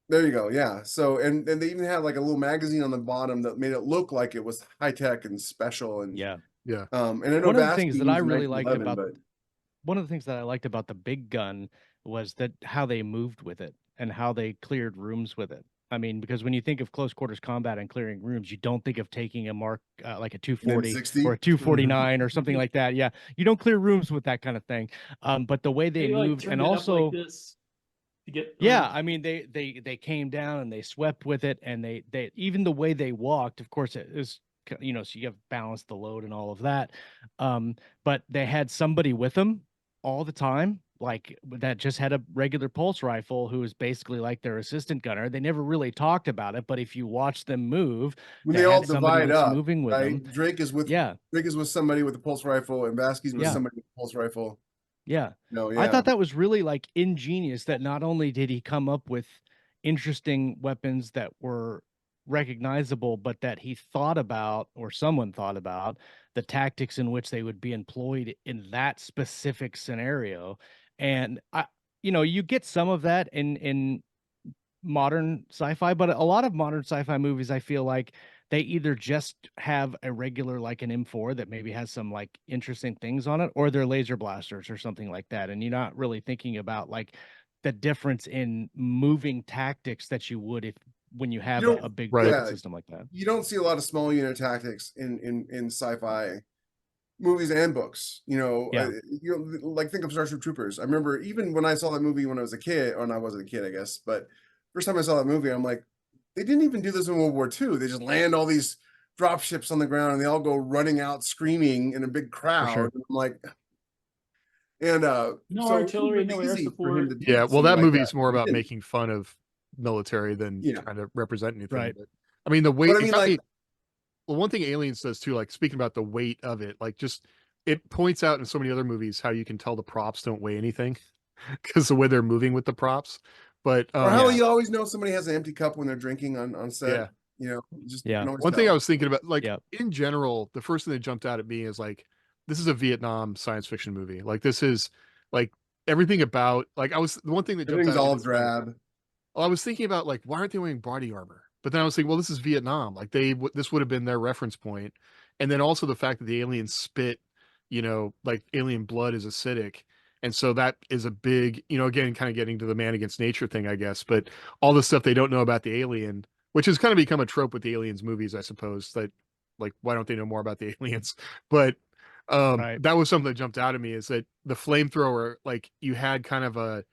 There you go. Yeah. So and they even had like a little magazine on the bottom that made it look like it was high tech and special. And Yeah. Yeah. and I know One of the Vasky things that I used really liked 1911, about one of the things that I liked about the big gun was that how they moved with it and how they cleared rooms with it. I mean, because when you think of close quarters combat and clearing rooms, you don't think of taking a mark like a 240 M60? or a 249 or something like that. Yeah, you don't clear rooms with that kind of thing. But the way they like moved, turned and it up also like this to get yeah, I mean they came down and they swept with it, and they even the way they walked, of course, it is so you have balanced the load and all of that. But they had somebody with them all the time, like that just had a regular pulse rifle who was basically like their assistant gunner. They never really talked about it, but if you watch them move, when they they all had somebody divide that's up, moving with right? them. Drake is with somebody with a pulse rifle, and Vasky's with Yeah. somebody with a pulse rifle. Yeah. No, I thought that was really like ingenious that not only did he come up with interesting weapons that were recognizable, but that he thought about, or someone thought about, the tactics in which they would be employed in that specific scenario. And you get some of that in modern sci-fi, but a lot of modern sci-fi movies, I feel like they either just have a regular like an M4 that maybe has some like interesting things on it, or they're laser blasters or something like that, and you're not really thinking about like the difference in moving tactics that you would if when you have a big weapon system like that. You don't see a lot of small unit tactics in sci-fi movies and books. Like think of Starship Troopers. I remember even when I saw that movie when I was a kid, or I wasn't a kid, I guess, but first time I saw that movie, I'm like, they didn't even do this in World War II. They just land all these drop ships on the ground and they all go running out screaming in a big crowd. Sure. And I'm like, and no so artillery, no air easy for him support. to do Yeah. Well, something that like movie that. is more He about didn't. making fun of military than Yeah. trying to represent anything. Right. But, I mean, the way But I mean, like, well, one thing Aliens does too, like speaking about the weight of it, like just it points out in so many other movies how you can tell the props don't weigh anything because the way they're moving with the props. But Or how Yeah. you always know somebody has an empty cup when they're drinking on set. yeah. You know, just you Yeah. can always One thing I tell. was thinking about, like Yep. in general, the first thing that jumped out at me is like, this is a Vietnam science fiction movie. Like this is like everything about like the one thing that jumped Everything's out at me all was like, drab. well, I was thinking about like, why aren't they wearing body armor? But then I was thinking, well, this is Vietnam. Like this would have been their reference point. And then also the fact that the aliens spit, like alien blood is acidic. And so that is a big, again, kind of getting to the man against nature thing, I guess. But all the stuff they don't know about the alien, which has kind of become a trope with the aliens movies, I suppose, that like, why don't they know more about the aliens? But Right. that was something that jumped out at me is that the flamethrower, like you had kind of a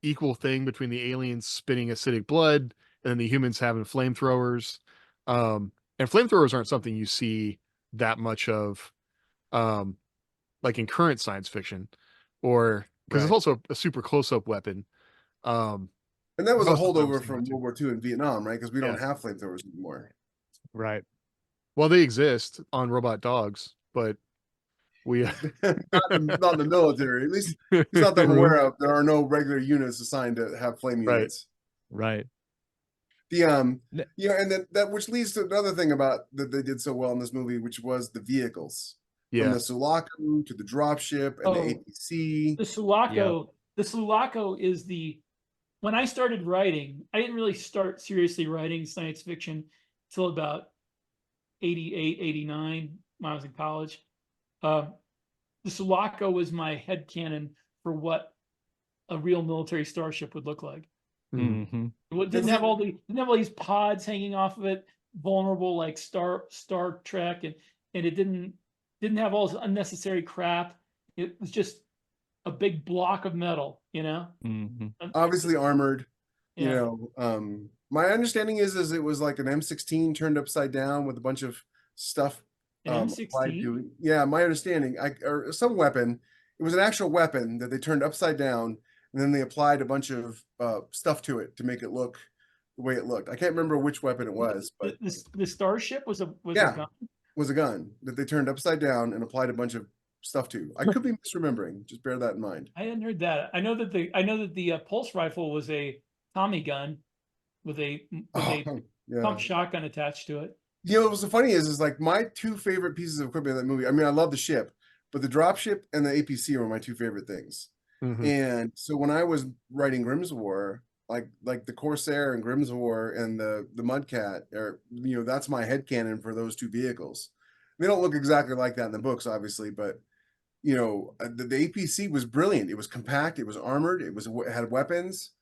equal thing between the aliens spitting acidic blood and then the humans having flamethrowers. And flamethrowers aren't something you see that much of, um, like in current science fiction, or because it's Right. also a super close-up weapon. Um, And that was that a was something I was holdover thinking from about too. World War II in Vietnam, right? Because we Yeah. don't have flamethrowers anymore. Right. Well, they exist on robot dogs, but we Not in the military. At least it's not that I'm aware of. There are no regular units assigned to have flame Right. units. Right. The N- and that which leads to another thing about that they did so well in this movie, which was the vehicles. From Yeah. the Sulaco to the dropship and the Oh. APC. The Sulaco, is when I started writing, I didn't really start seriously writing science fiction till about 88, 89 when I was in college. The Sulaco was my headcanon for what a real military starship would look like. Mhm. Mhm. It didn't have all these pods hanging off of it, vulnerable like Star Trek, and it didn't have all this unnecessary crap. It was just a big block of metal, Mhm. Obviously armored. Yeah. My understanding is it was like an M16 turned upside down with a bunch of stuff applied M16? to it. Yeah, my understanding, or some weapon. It was an actual weapon that they turned upside down, and then they applied a bunch of stuff to it to make it look the way it looked. I can't remember which weapon it was, but The Starship was a yeah, gun. was a gun that they turned upside down and applied a bunch of stuff to. I could be misremembering. Just bear that in mind. I hadn't heard that. I know that the pulse rifle was a Tommy gun with a Yeah. pump shotgun attached to it. What's so funny is like my two favorite pieces of equipment in that movie. I mean, I love the ship, but the dropship and the APC were my two favorite things. Mhm. And so when I was writing Grimm's War, like the Corsair and Grimm's War and the Mudcat, or that's my headcanon for those two vehicles. They don't look exactly like that in the books, obviously, but the APC was brilliant. It was compact, it was armored, it had weapons.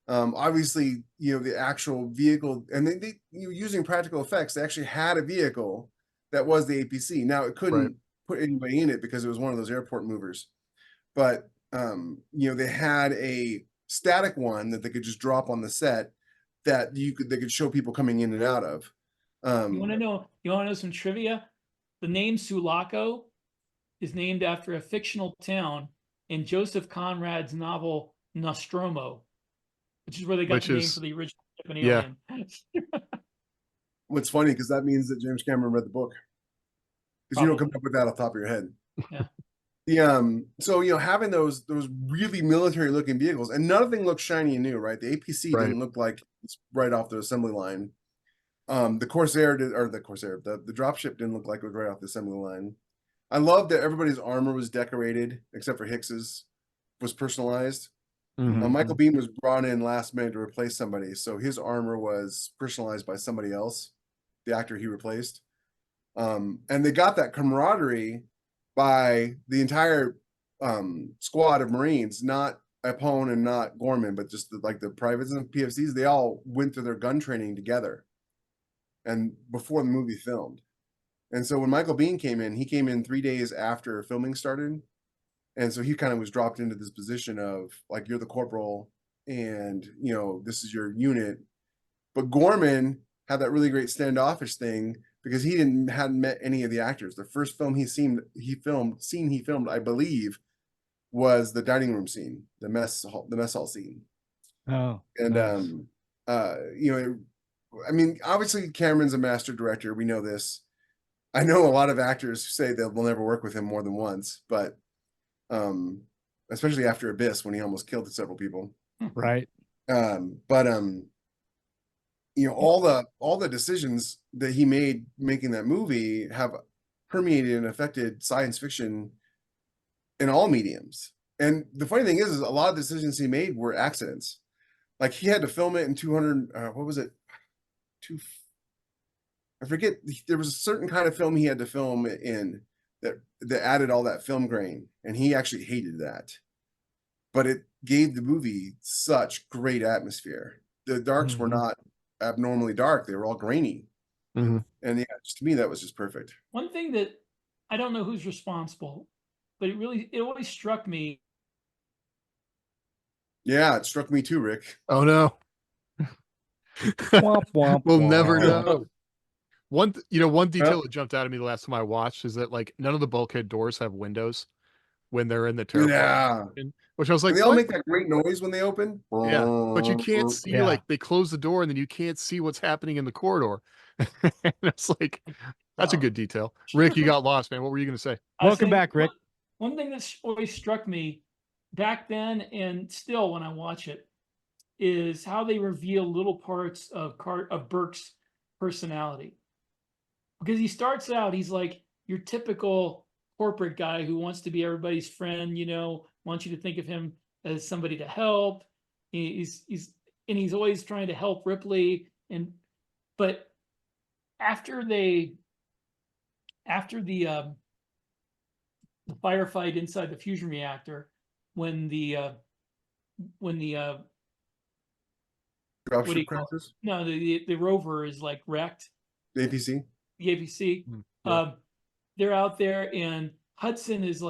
Obviously, the actual vehicle, and they using practical effects, they actually had a vehicle that was the APC. Now it couldn't put anybody in it because it was one of those airport movers, but they had a static one that they could just drop on the set that they could show people coming in and out of. You want to know some trivia? The name Sulaco is named after a fictional town in Joseph Conrad's novel Nostromo, which is where they got Which the name is- for the original ship and yeah. alien. What's funny because that means that James Cameron read the book, because you don't come up with that off the top of your head. Yeah. So having those really military looking vehicles, and nothing looks shiny and new, right? The APC Right. didn't look like it's right off the assembly line. The Corsair the dropship didn't look like it was right off the assembly line. I love that everybody's armor was decorated except for Hicks's, was personalized. Mhm. Michael Biehn was brought in last minute to replace somebody, so his armor was personalized by somebody else, the actor he replaced. And they got that camaraderie by the entire squad of Marines, not Apone and not Gorman, but just the privates and PFCs. They all went through their gun training together, and before the movie filmed. And so when Michael Biehn came in, he came in 3 days after filming started. And so he kind of was dropped into this position of like, you're the corporal and, this is your unit. But Gorman had that really great standoffish thing because he hadn't met any of the actors. The first film he filmed, I believe, was the dining room scene, the mess hall scene. Oh, And, nice. I mean, obviously Cameron's a master director. We know this. I know a lot of actors who say they'll never work with him more than once, but especially after Abyss when he almost killed several people. Right. But you know, all the decisions that he made making that movie have permeated and affected science fiction in all mediums. And the funny thing is a lot of decisions he made were accidents. Like he had to film it in 200, what was it? I forget. There was a certain kind of film he had to film in that added all that film grain, and he actually hated that. But it gave the movie such great atmosphere. The darks were not abnormally dark; they were all grainy. And yeah, just, to me, that was just perfect. One thing that I don't know who's responsible, but it always struck me. Yeah, it struck me too, Rick. Oh no. Womp, womp, We'll never womp. know. One detail that jumped out at me the last time I watched is that like none of the bulkhead doors have windows when they're in the terrible position, which I was like, and they all what? make that great noise when they open. Yeah, but you can't see Yeah. like they close the door and then you can't see what's happening in the corridor. And it's like that's a good detail. Rick, you got lost, man. What were you going to say? Welcome back, Rick. One thing that always struck me back then and still when I watch it is how they reveal little parts of Burke's personality. Because he starts out, he's like your typical corporate guy who wants to be everybody's friend, you know, wants you to think of him as somebody to help. He's always trying to help Ripley. But after the firefight inside the fusion reactor, when the Dropship crashes? No, the rover is like wrecked. The APC? The APC. Yeah. They're out there and Hudson is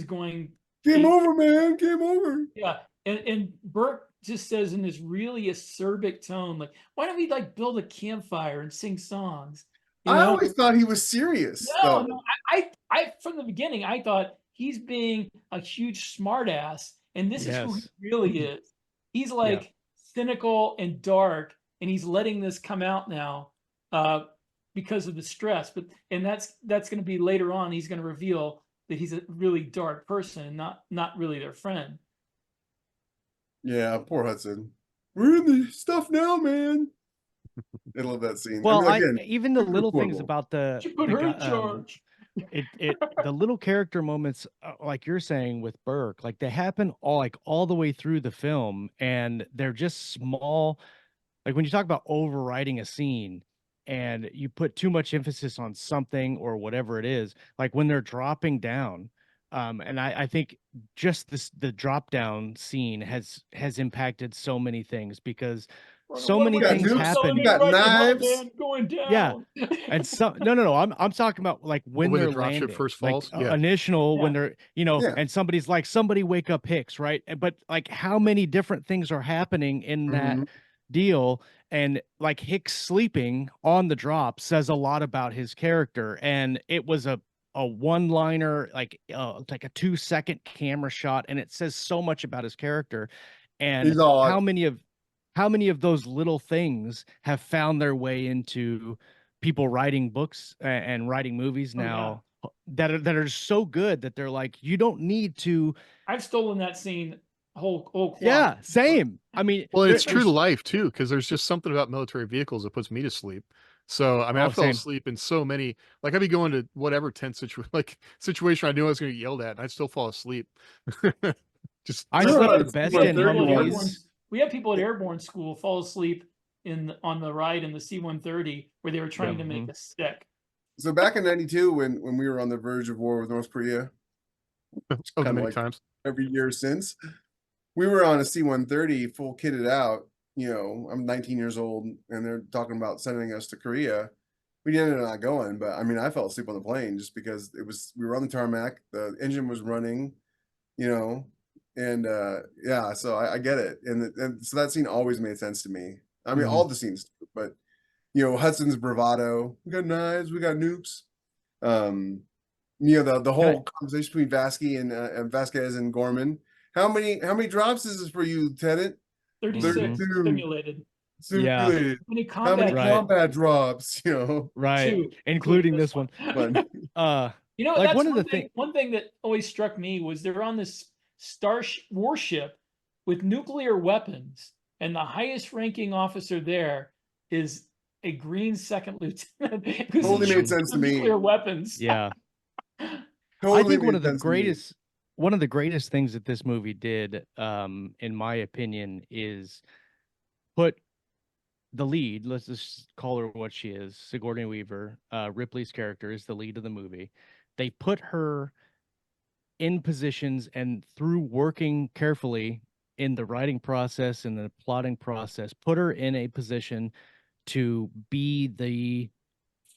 going, game over, man, game over. Yeah. And Burke just says in this really acerbic tone, like, why don't we like build a campfire and sing songs? You know? I always thought he was serious. No, I from the beginning I thought he's being a huge smartass, and this is who he really is. He's like cynical and dark, and he's letting this come out now because of the stress. And that's going to be later on. He's going to reveal that he's a really dark person, not really their friend. Yeah, poor Hudson. We're in the stuff now, man. I love that scene. Well, I mean, again, even the little things about the the little character moments, like you're saying with Burke, like they happen all the way through the film, and they're just small. Like when you talk about overriding a scene, and you put too much emphasis on something or whatever it is, like when they're dropping down. And I think just the drop down scene has impacted so many things because so many things happen. You got knives going down. Yeah, and no. I'm talking about like when they're the dropship landing, first falls. Like, initial when they're Yeah. and somebody's like, somebody wake up Hicks, right? But like how many different things are happening in that deal, and like Hicks sleeping on the drop says a lot about his character, and it was a one-liner, like a 2-second camera shot, and it says so much about his character. And how many of those little things have found their way into people writing books and writing movies now that are so good that they're like, you don't need to. I've stolen that scene whole yeah, same. I mean, well, it's true to life too, because there's just something about military vehicles that puts me to sleep. So I mean, I fell asleep in so many. Like I'd be going to whatever tense situation I knew I was going to get yelled at, and I'd still fall asleep. Just I slept the best in Humvees. We had people at airborne school fall asleep on the ride in the C-130 where they were trying to make a stick. So back in '92, when we were on the verge of war with North Korea, many times every year since, we were on a C-130 full kitted out. You know, I'm 19 years old, and they're talking about sending us to Korea. We ended up not going, but I mean, I fell asleep on the plane just because we were on the tarmac, the engine was running, you know, and yeah, so I get it, and so that scene always made sense to me. I mean, all the scenes, but you know, Hudson's bravado. We got knives, we got nukes. You know, the whole conversation between Vasquez and Gorman. How many drops is this for you, Lieutenant? 36 simulated. Yeah. simulated. Many How many combat Right. combat drops, you know? Right. too, Including this one. But You know, Like that's one of one the thing. thing. One thing that always struck me was they're on this warship with nuclear weapons, and the highest ranking officer there is a green second lieutenant who's in totally made charge sense to of me. nuclear weapons. Yeah. Totally I think made sense to me. one of the greatest things that this movie did, in my opinion, is put the lead, let's just call her what she is, Sigourney Weaver, Ripley's character is the lead of the movie. They put her in positions, and through working carefully in the writing process and the plotting process, put her in a position to be the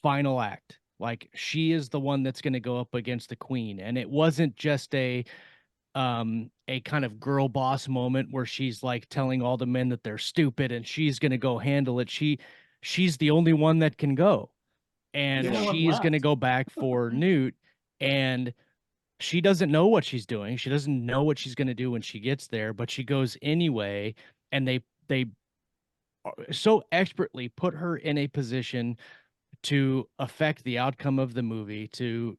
final act. Like, she is the one that's going to go up against the queen. And it wasn't just a kind of girl boss moment where she's like telling all the men that they're stupid and she's going to go handle it. She's the only one that can go, and The only one she's going to left. go back for Newt. And she doesn't know what she's doing. She doesn't know what she's going to do when she gets there, but she goes anyway. And they so expertly put her in a position to affect the outcome of the movie, to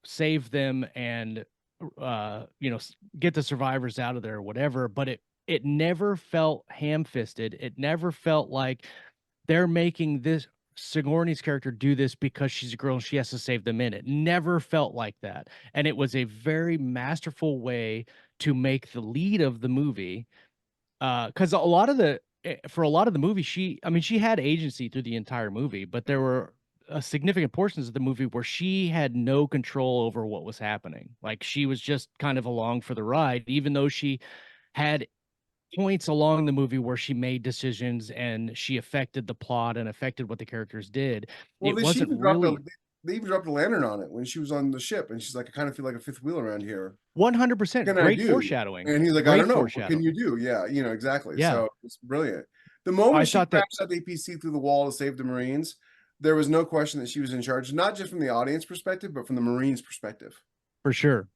save them and get the survivors out of there or whatever. But it never felt ham-fisted. It never felt like they're making this Sigourney's character do this because she's a girl and she has to save them in. It never felt like that. And it was a very masterful way to make the lead of the movie, because for a lot of the movie, she had agency through the entire movie, but there were significant portions of the movie where she had no control over what was happening. Like, she was just kind of along for the ride, even though she had points along the movie where she made decisions and she affected the plot and affected what the characters did. Well, It wasn't they even dropped a lantern on it when she was on the ship, and she's like, I kind of feel like a fifth wheel around here. 100% What can I great do? foreshadowing. And he's like, I Great don't know. What foreshadowing. can you do? Yeah, exactly. Yeah. So it's brilliant. The moment I she thought that- crashed that APC through the wall to save the Marines, there was no question that she was in charge, not just from the audience perspective, but from the Marines' perspective. For sure.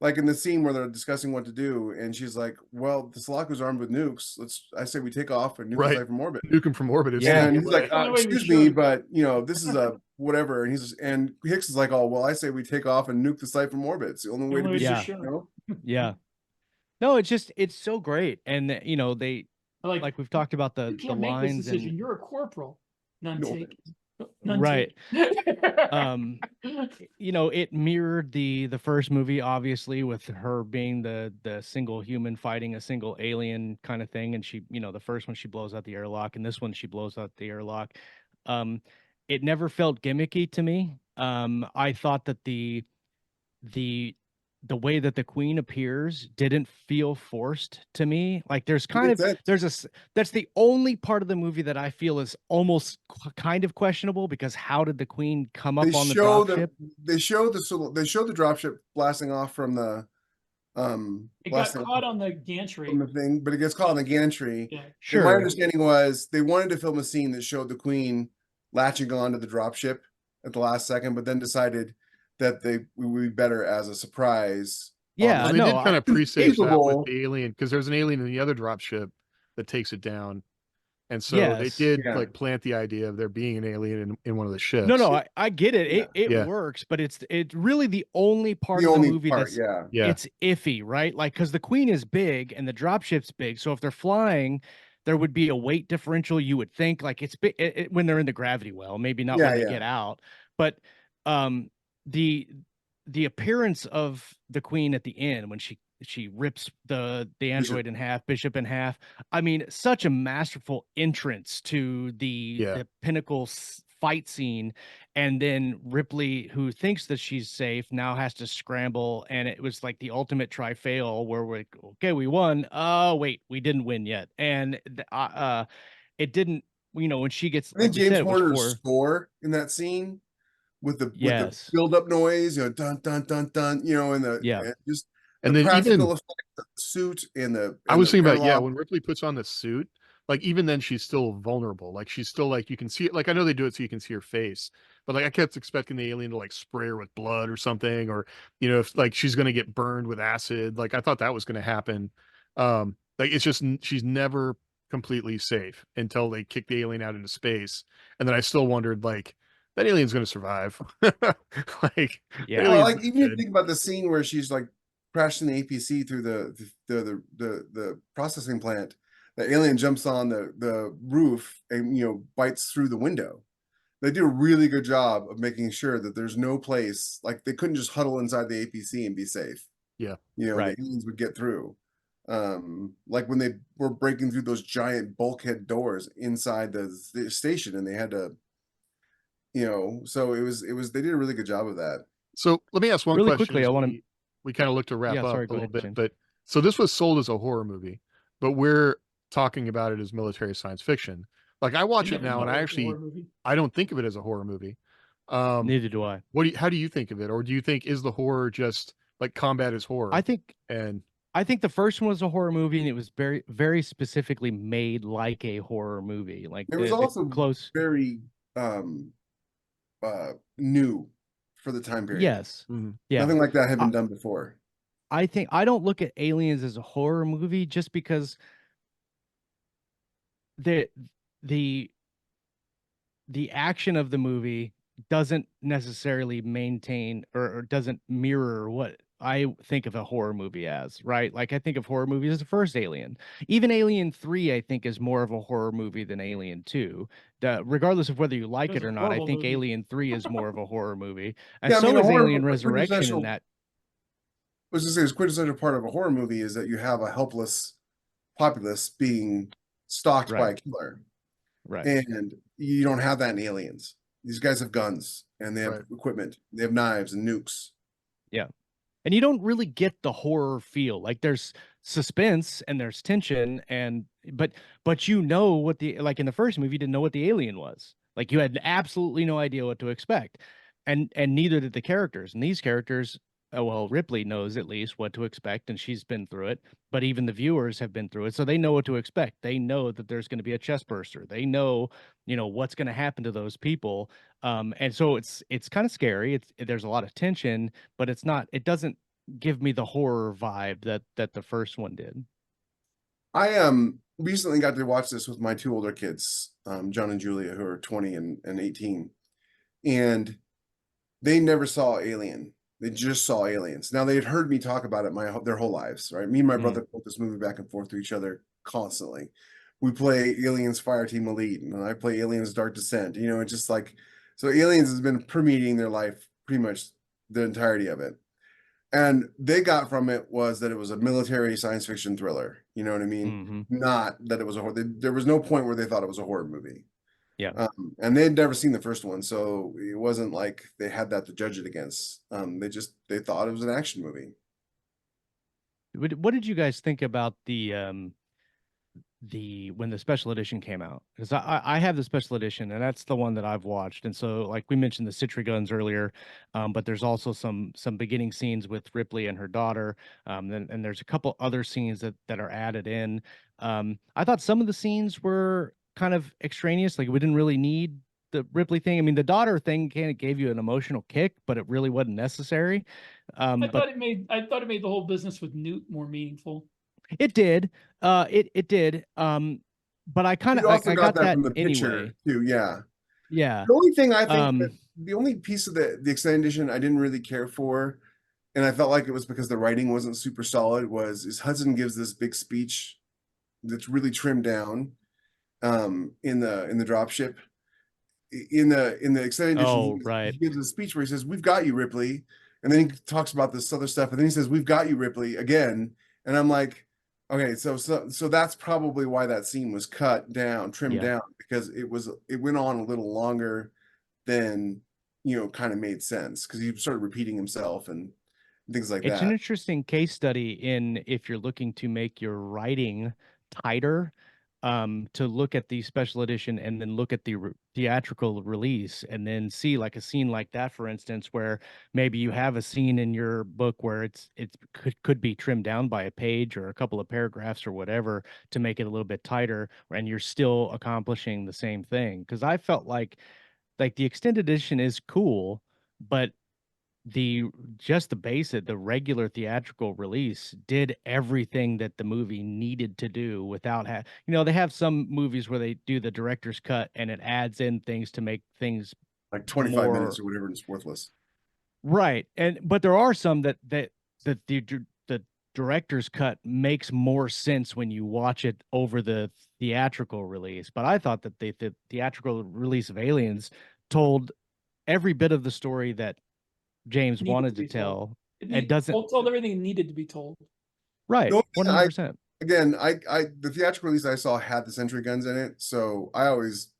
Like in the scene where they're discussing what to do, and she's like, well, the Sulaco's armed with nukes. I say we take off and nuke the site from orbit. Nuke him from orbit. It's Yeah. And the he's only like, way. excuse me, but this is a whatever. And Hicks is like, oh, well, I say we take off and nuke the site from orbit. It's the only way to be Yeah. sure. Yeah. No, it's so great. And they Like we've talked about you the can't make this lines decision. and You're a corporal. None No. take. None right. take. It mirrored the first movie, obviously, with her being the single human fighting a single alien kind of thing. And she, the first one she blows out the airlock, and this one she blows out the airlock. It never felt gimmicky to me. I thought that the way that the queen appears didn't feel forced to me. Like, that's the only part of the movie that I feel is almost kind of questionable, because how did the queen come up on the dropship? They show the dropship blasting off from the It got caught on the gantry. from the thing, but it gets caught on the gantry. Yeah. And Sure. my understanding was they wanted to film a scene that showed the queen latching onto the dropship at the last second, but then decided that we would be better as a surprise. Yeah, Well, they did kind of pre-save that with conceivable. the alien, because there's an alien in the other dropship that takes it down. And so they Yes. did Yeah. like plant the idea of there being an alien in one of the ships. No, I get it. Yeah. It Yeah. works, but it's really the only part The of the only movie part, that's Yeah. it's iffy, right? Like, because the queen is big and the dropship's big, so if they're flying, there would be a weight differential. You would think, like, it's big when they're in the gravity well, maybe not when they get out. But the appearance of the queen at the end, when she rips the android in half, Bishop in half. I mean, such a masterful entrance to the pinnacle fight scene. And then Ripley, who thinks that she's safe, now has to scramble. And it was like the ultimate try-fail, where we're like, okay, we won. Oh, wait, we didn't win yet. And it didn't, when she gets, I think like we James said, it was Horner's score in that scene with the build-up noise, dun dun dun dun, and and the then practical even effect of the suit and the. I was thinking about airlock. when Ripley puts on the suit, like, even then she's still vulnerable. Like, she's still, like, you can see it. Like, I know they do it so you can see her face, but like I kept expecting the alien to like spray her with blood or something, or if like she's gonna get burned with acid. Like, I thought that was gonna happen. Like, it's just she's never completely safe until they kick the alien out into space. And then I still wondered, like, that alien's going to survive. Like, the Yeah. Well, alien's like even if you good. think about the scene where she's like crashing the APC through the processing plant, the alien jumps on the roof and bites through the window. They do a really good job of making sure that there's no place like they couldn't just huddle inside the APC and be safe. Yeah. Right. The aliens would get through. Like when they were breaking through those giant bulkhead doors inside the station, and they had to, so it was they did a really good job of that. So let me ask one Really question quickly, as I want to. we kind of look to wrap Yeah, up sorry. a Go little ahead, bit, James. but so this was sold as a horror movie, but we're talking about it as military science fiction. Like I I watch it never now and thought I it was a horror actually movie. I don't think of it as a horror movie. Um, Neither do I. how do you think of it? Or do you think is the horror just like combat is I horror? think And I think the first one was a horror movie, and it was very, very specifically made like a horror movie. Like It was the also close. very new for the time period. Yes. Mhm. Yeah. Nothing like that had I, been done before. I think I don't look at Aliens as a horror movie just because the the the action of the movie doesn't necessarily maintain or doesn't mirror what I think of a horror movie as, right? Like I think of horror movies as the first Alien. Even Alien 3, I think, is more of a horror movie than Alien 2. Regardless of whether you It like was it a or not, I horrible think movie. Alien 3 is more of a horror movie. And Yeah, I mean, so a is horror, Alien a Resurrection in quintessential. that. Let's just say, a quintessential part of a horror movie is that you have a helpless populace being stalked by Right, a killer, right. and you don't have that in Aliens. These guys have guns and they have right. equipment. They have knives and nukes. Yeah. And you don't really get the horror feel. Like there's suspense and there's tension but you know what the like in the first movie you didn't know what the alien was. Like you had absolutely no idea what to expect. And neither did the characters. And these characters, well, Ripley knows at least what to expect and she's been through it, but even the viewers have been through it. So they know what to expect. They know that there's going to be a chest burster. They know, what's going to happen to those people. And so it's kind of scary. There's a lot of tension, but it doesn't give me the horror vibe that the first one did. I recently got to watch this with my two older kids, John and Julia, who are 20 and 18, and they never saw Alien. They just saw Aliens. Now they had heard me talk about it their whole lives, right? Me and my brother quote this movie back and forth to each other constantly. We play Aliens Fireteam Elite, and I play Aliens Dark Descent. It's just like so. Aliens has been permeating their life pretty much the entirety of it. And they got from it was that it was a military science fiction thriller. You know what I mean? Mm-hmm. Not that it was a horror. There was no point where they thought it was a horror movie. Yeah. And they'd never seen the first one, so it wasn't like they had that to judge it against. They thought it was an action movie. What did you guys think about the when the special edition came out? Because I have the special edition and that's the one that I've watched. And so like we mentioned the Citry guns earlier, but there's also some beginning scenes with Ripley and her daughter. And there's a couple other scenes that are added in. I thought some of the scenes were kind of extraneous, like we didn't really need the Ripley thing. I mean, the daughter thing kind of gave you an emotional kick, but it really wasn't necessary. I But thought it made the whole business with Newt more meaningful. it did. It did. But I kind You of also I got got that that from the anyway. picture too. Yeah. Yeah. The only thing I think Um, the only piece of the extended edition I didn't really care for, and I felt like it was because the writing wasn't super solid, is Hudson gives this big speech that's really trimmed down in the dropship. In the extended edition, oh, right. he gives a speech where he says, "We've got you, Ripley," and then he talks about this other stuff, and then he says, "We've got you, Ripley," again, and I'm like, okay, so that's probably why that scene was cut down, trimmed Yeah. down, because it went on a little longer than kind of made sense because he started repeating himself and things like It's an that. interesting case study in if you're looking to make your writing tighter, to look at the special edition and then look at the theatrical release and then see like a scene like that, for instance, where maybe you have a scene in your book where it's could be trimmed down by a page or a couple of paragraphs or whatever to make it a little bit tighter, and you're still accomplishing the same thing. Because I felt like the extended edition is cool, but just the basic, the regular theatrical release did everything that the movie needed to do without they have some movies where they do the director's cut and it adds in things to make things Like 25 minutes more or whatever, and it's worthless. right. But there are some that the director's cut makes more sense when you watch it over the theatrical release. But I thought that the theatrical release of Aliens told every bit of the story that James Needed wanted to to be told. tell. It It doesn't told everything it needed to be told. right. No, 100%. Again, the theatrical release I saw had the sentry guns in it, so I always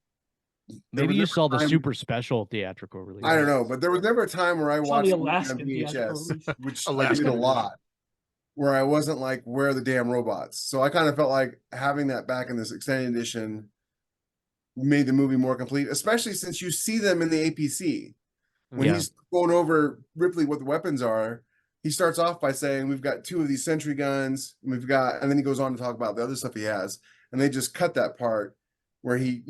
Maybe was you never saw the time- super special theatrical release. I don't know, but there was never a time where I Saw the watched movies on Alaskan theatrical VHS, release. which I Alaskan did a release. lot, where I wasn't like, where are the damn robots? So I kind of felt like having that back in this extended edition made the movie more complete, especially since you see them in the APC. When Yeah. he's going over Ripley what the weapons are, he starts off by saying, we've got 2 of these sentry guns, and and then he goes on to talk about the other stuff he has, and they just cut that part where they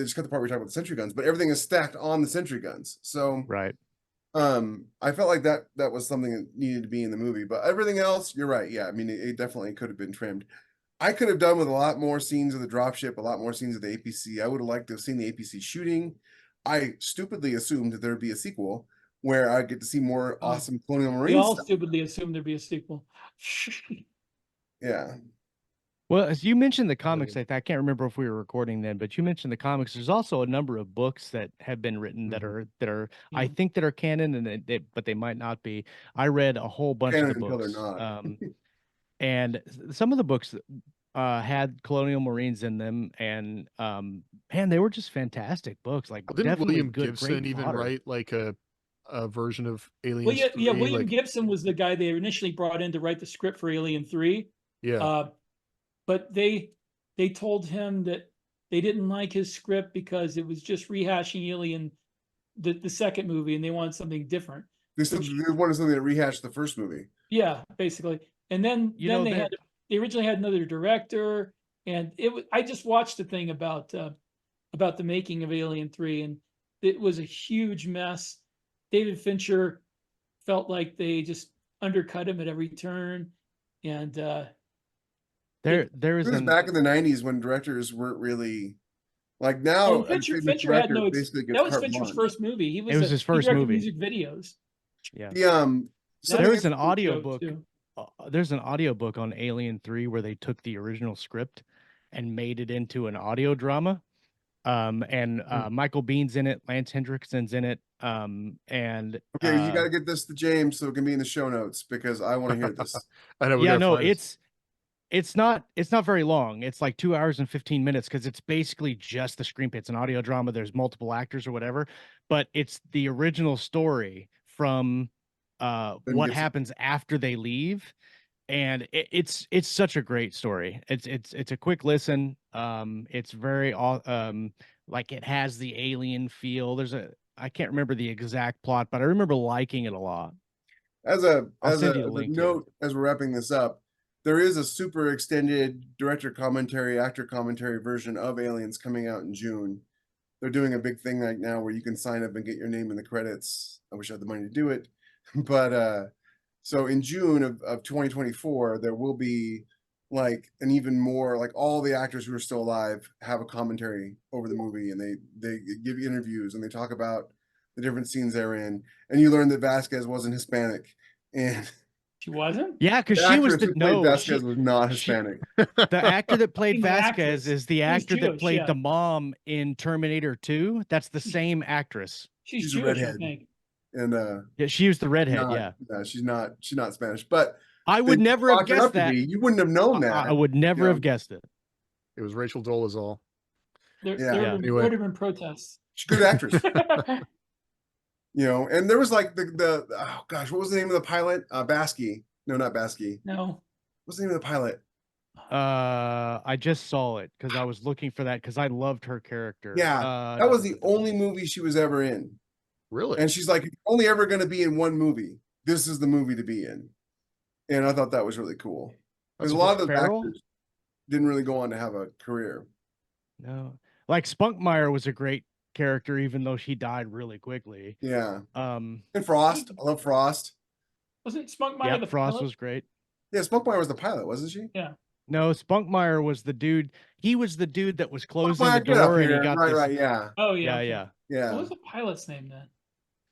just cut the part where we talk about the sentry guns, but everything is stacked on the sentry guns. So Right. I felt like that was something that needed to be in the movie, but everything else, you're right. Yeah, I mean, it definitely could have been trimmed. I could have done with a lot more scenes of the dropship, a lot more scenes of the APC. I would have liked to have seen the APC shooting. I stupidly assumed that there would be a sequel where I get to see more awesome Colonial We Marine all stuff. stupidly assumed there'd be a sequel. Yeah. Well, as you mentioned the comics, I can't remember if we were recording then, but you mentioned the comics. There's also a number of books that have been written that are I Yeah. think that are canon, and but they might not be. I read a whole bunch Canon of the until they're books, not. and some of the books had Colonial Marines in them, and man, they were just fantastic books. Like Well, didn't definitely William good, Gibson great even fodder. write like a version of Well, Aliens yeah, 3? William Like, Gibson was the guy they initially brought in to write the script for Alien 3. yeah. But they told him that they didn't like his script because it was just rehashing Alien, the second movie, and they wanted something different. They wanted something that rehashed the first movie. Yeah, basically. And then they originally had another director, and I just watched a thing about the making of Alien 3, and it was a huge mess. David Fincher felt like they just undercut him at every turn, and There It is was back in the 90s when directors weren't really like now. oh, Fincher had no. Basically gets That was carte Fincher's blanche. first movie. He was It was his first he directed movie. music videos. Yeah. The There was an That's audiobook. too. There's an audiobook on Alien 3 where they took the original script and made it into an audio drama. And Michael Bihn's in it, Lance Hendrickson's in it. And Okay, you got to get this to James so it can be in the show notes because I want to hear this. I know. yeah, no, it's not very long. It's like 2 hours and 15 minutes because it's basically just the screenplay. It's an audio drama. There's multiple actors or whatever, but it's the original story from what happens after they leave. And it's such a great story. It's a quick listen. It's very like it has the Alien feel. I can't remember the exact plot, but I remember liking it a lot. As a link note, as we're wrapping this up, there is a super extended director commentary, actor commentary version of Aliens coming out in June. They're doing a big thing right now where you can sign up and get your name in the credits. I wish I had the money to do it, but so in June of 2024, there will be like an even more like all the actors who are still alive have a commentary over the movie, and they give interviews and they talk about the different scenes they're in, and you learn that Vasquez wasn't Hispanic, and She wasn't. Yeah, because she was Vasquez was not Hispanic. The actor that played The Vasquez actress. is the She was actor that Jewish, played yeah. the mom in Terminator 2. That's the same actress. She's She's a Jewish, I redhead. think. And Yeah, she was the redhead. not- Yeah, no, she's not Spanish, but I would they never have chalk it up guessed to that. be. You wouldn't have known that. I would never Yeah. have guessed it. It was Rachel Dolezal. There Yeah. Anyway. would have been protests. She's a good actress. And there was like the oh gosh, what was the name of the pilot? Baskey. No, not Baskey. No. What's the name of the pilot? I just saw it because I was looking for that because I loved her character. Yeah, that was the only movie she was ever in. Really? And she's like, if you're only ever going to be in one movie, this is the movie to be in. And I thought that was really cool. Because a lot of those actors didn't really go on to have a career. No, like Spunkmeyer was a great character, even though she died really quickly. Yeah. Um, And Frost. I love Frost. Wasn't Spunkmeyer yeah, the Frost pilot? was great. Yeah, Spunkmeyer was the pilot, wasn't she? Yeah. No, Spunkmeyer was the dude. He was the dude that was closing the Spunkmeyer, get up door, and he here. got Right, this. right, yeah. Oh yeah. Yeah, okay. yeah. What Yeah. was the pilot's name then?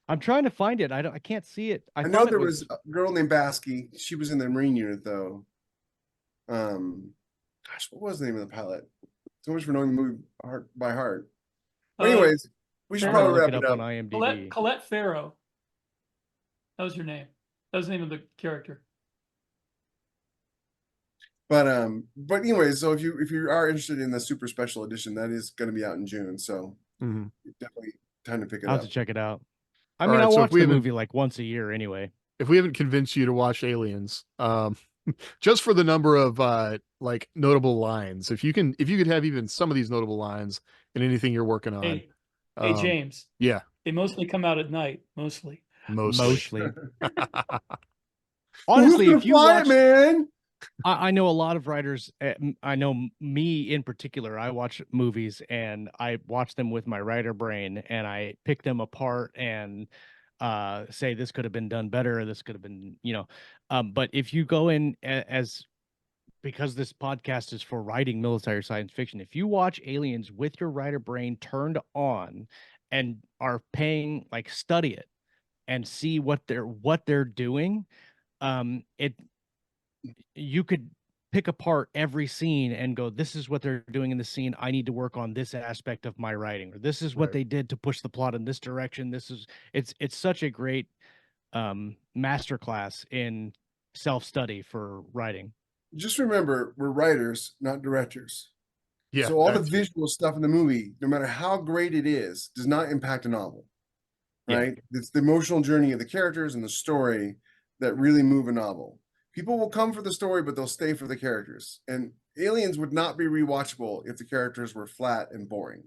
I'm trying to find it. I can't see it. I thought know it there was a girl named Baskey. She was in the Marine unit though. Gosh, what was the name of the pilot? So much for knowing the movie by heart. But anyways, we should I'm gonna probably look wrap it it up up. on IMDb. Colette Farrow. That was her name. That was the name of the character. But anyways, so if you are interested in the super special edition, that is going to be out in June. So Mhm. definitely time to pick it I'll have up. to check it out. I All mean, right, I so if watch we the haven't- movie like once a year anyway. If we haven't convinced you to watch Aliens, just for the number of like notable lines, if you could have even some of these notable lines in anything you're working on. Hey, um, James. Yeah, They mostly come out at night. Mostly. Mostly. Who's Honestly, gonna if you fly watch, it, man? I know a lot of writers. I know me in particular. I watch movies and I watch them with my writer brain, and I pick them apart and say this could have been done better. Or this could have been, But if you go in as because this podcast is for writing military science fiction, if you watch Aliens with your writer brain turned on and are paying, like, study it and see what they're doing, you could pick apart every scene and go, this is what they're doing in the scene. I need to work on this aspect of my writing, or this is what Right. they did to push the plot in this direction. It's such a great masterclass in self-study for writing. Just remember, we're writers, not directors. yeah. So all the that's- visual stuff in the movie, no matter how great it is, does not impact a novel. Yeah. Right? It's the emotional journey of the characters and the story that really move a novel. People will come for the story, but they'll stay for the characters. And Aliens would not be rewatchable if the characters were flat and boring.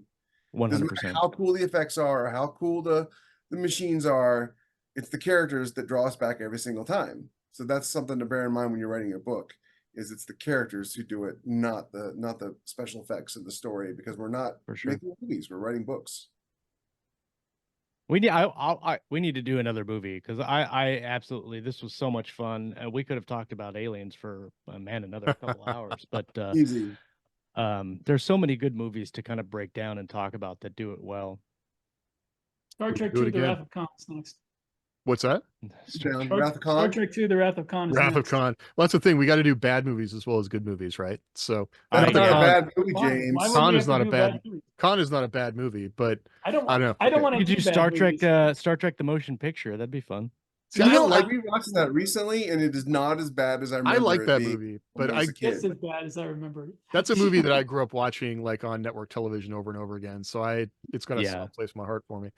Doesn't matter 100%. how cool the effects are or how cool the machines are. It's the characters that draw us back every single time. So that's something to bear in mind when you're writing a book. Is it's the characters who do it, not the special effects of the story, because we're not For sure. making movies, we're writing books. We need to do another movie, because I absolutely, this was so much fun. We could have talked about Aliens for another couple hours, but Easy. there's so many good movies to kind of break down and talk about that do it well. Star We Trek can do 2: it The again. Wrath of Khan is next. What's that? Down, Star, Wrath of Star Khan. Trek 2: The Wrath of Khan is Wrath of next. Khan. Well, that's the thing. We got to do bad movies as well as good movies, right? So That's I not a Khan- bad movie, Why? James. Why would Khan we is have to not a do bad- movie? Khan is not a bad movie, but I don't I don't know. want You to could do bad Star Trek, movies. Star Trek: The Motion Picture. That'd be fun. see, You I know, like I rewatched that recently, and it is not as bad as I remember. I like it that being movie, when but I was a Just kid. as bad as I remember it. that's a movie that I grew up watching like on network television over and over again. So it's got a Yeah. soft place in my heart for me.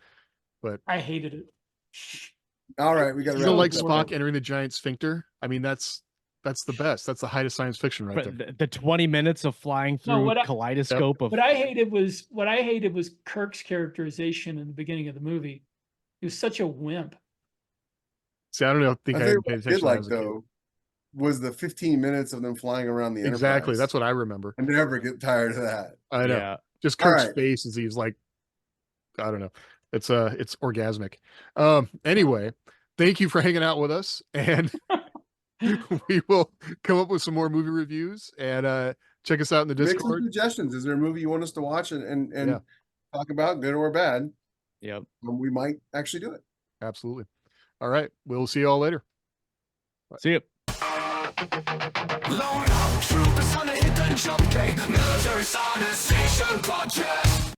But I hated it. All right, we got to you wrap don't like this up. Spock entering the giant sphincter? I mean, that's the best. That's the height of science fiction right But there. the 20 minutes of flying No, through what I- kaleidoscope of What I hated was Kirk's characterization in the beginning of the movie. He was such a wimp. See, I don't know. Think I I think had paid what I did attention when I like was a kid. though was the 15 minutes of them flying around the Exactly. Enterprise. That's what I remember. I never get tired of that. I know. yeah. Just All Kirk's right. face as he's like, I don't know. It's orgasmic. Anyway, thank you for hanging out with us, and we will come up with some more movie reviews and check us out in the Make some Discord. suggestions. Is there a movie you want us to watch and Yeah. talk about, good or bad? Yep. We might actually do it. Absolutely. All right. We'll see you all later. See you. Lone Hawk Troopers on a hit and jump day. Military science fiction podcast.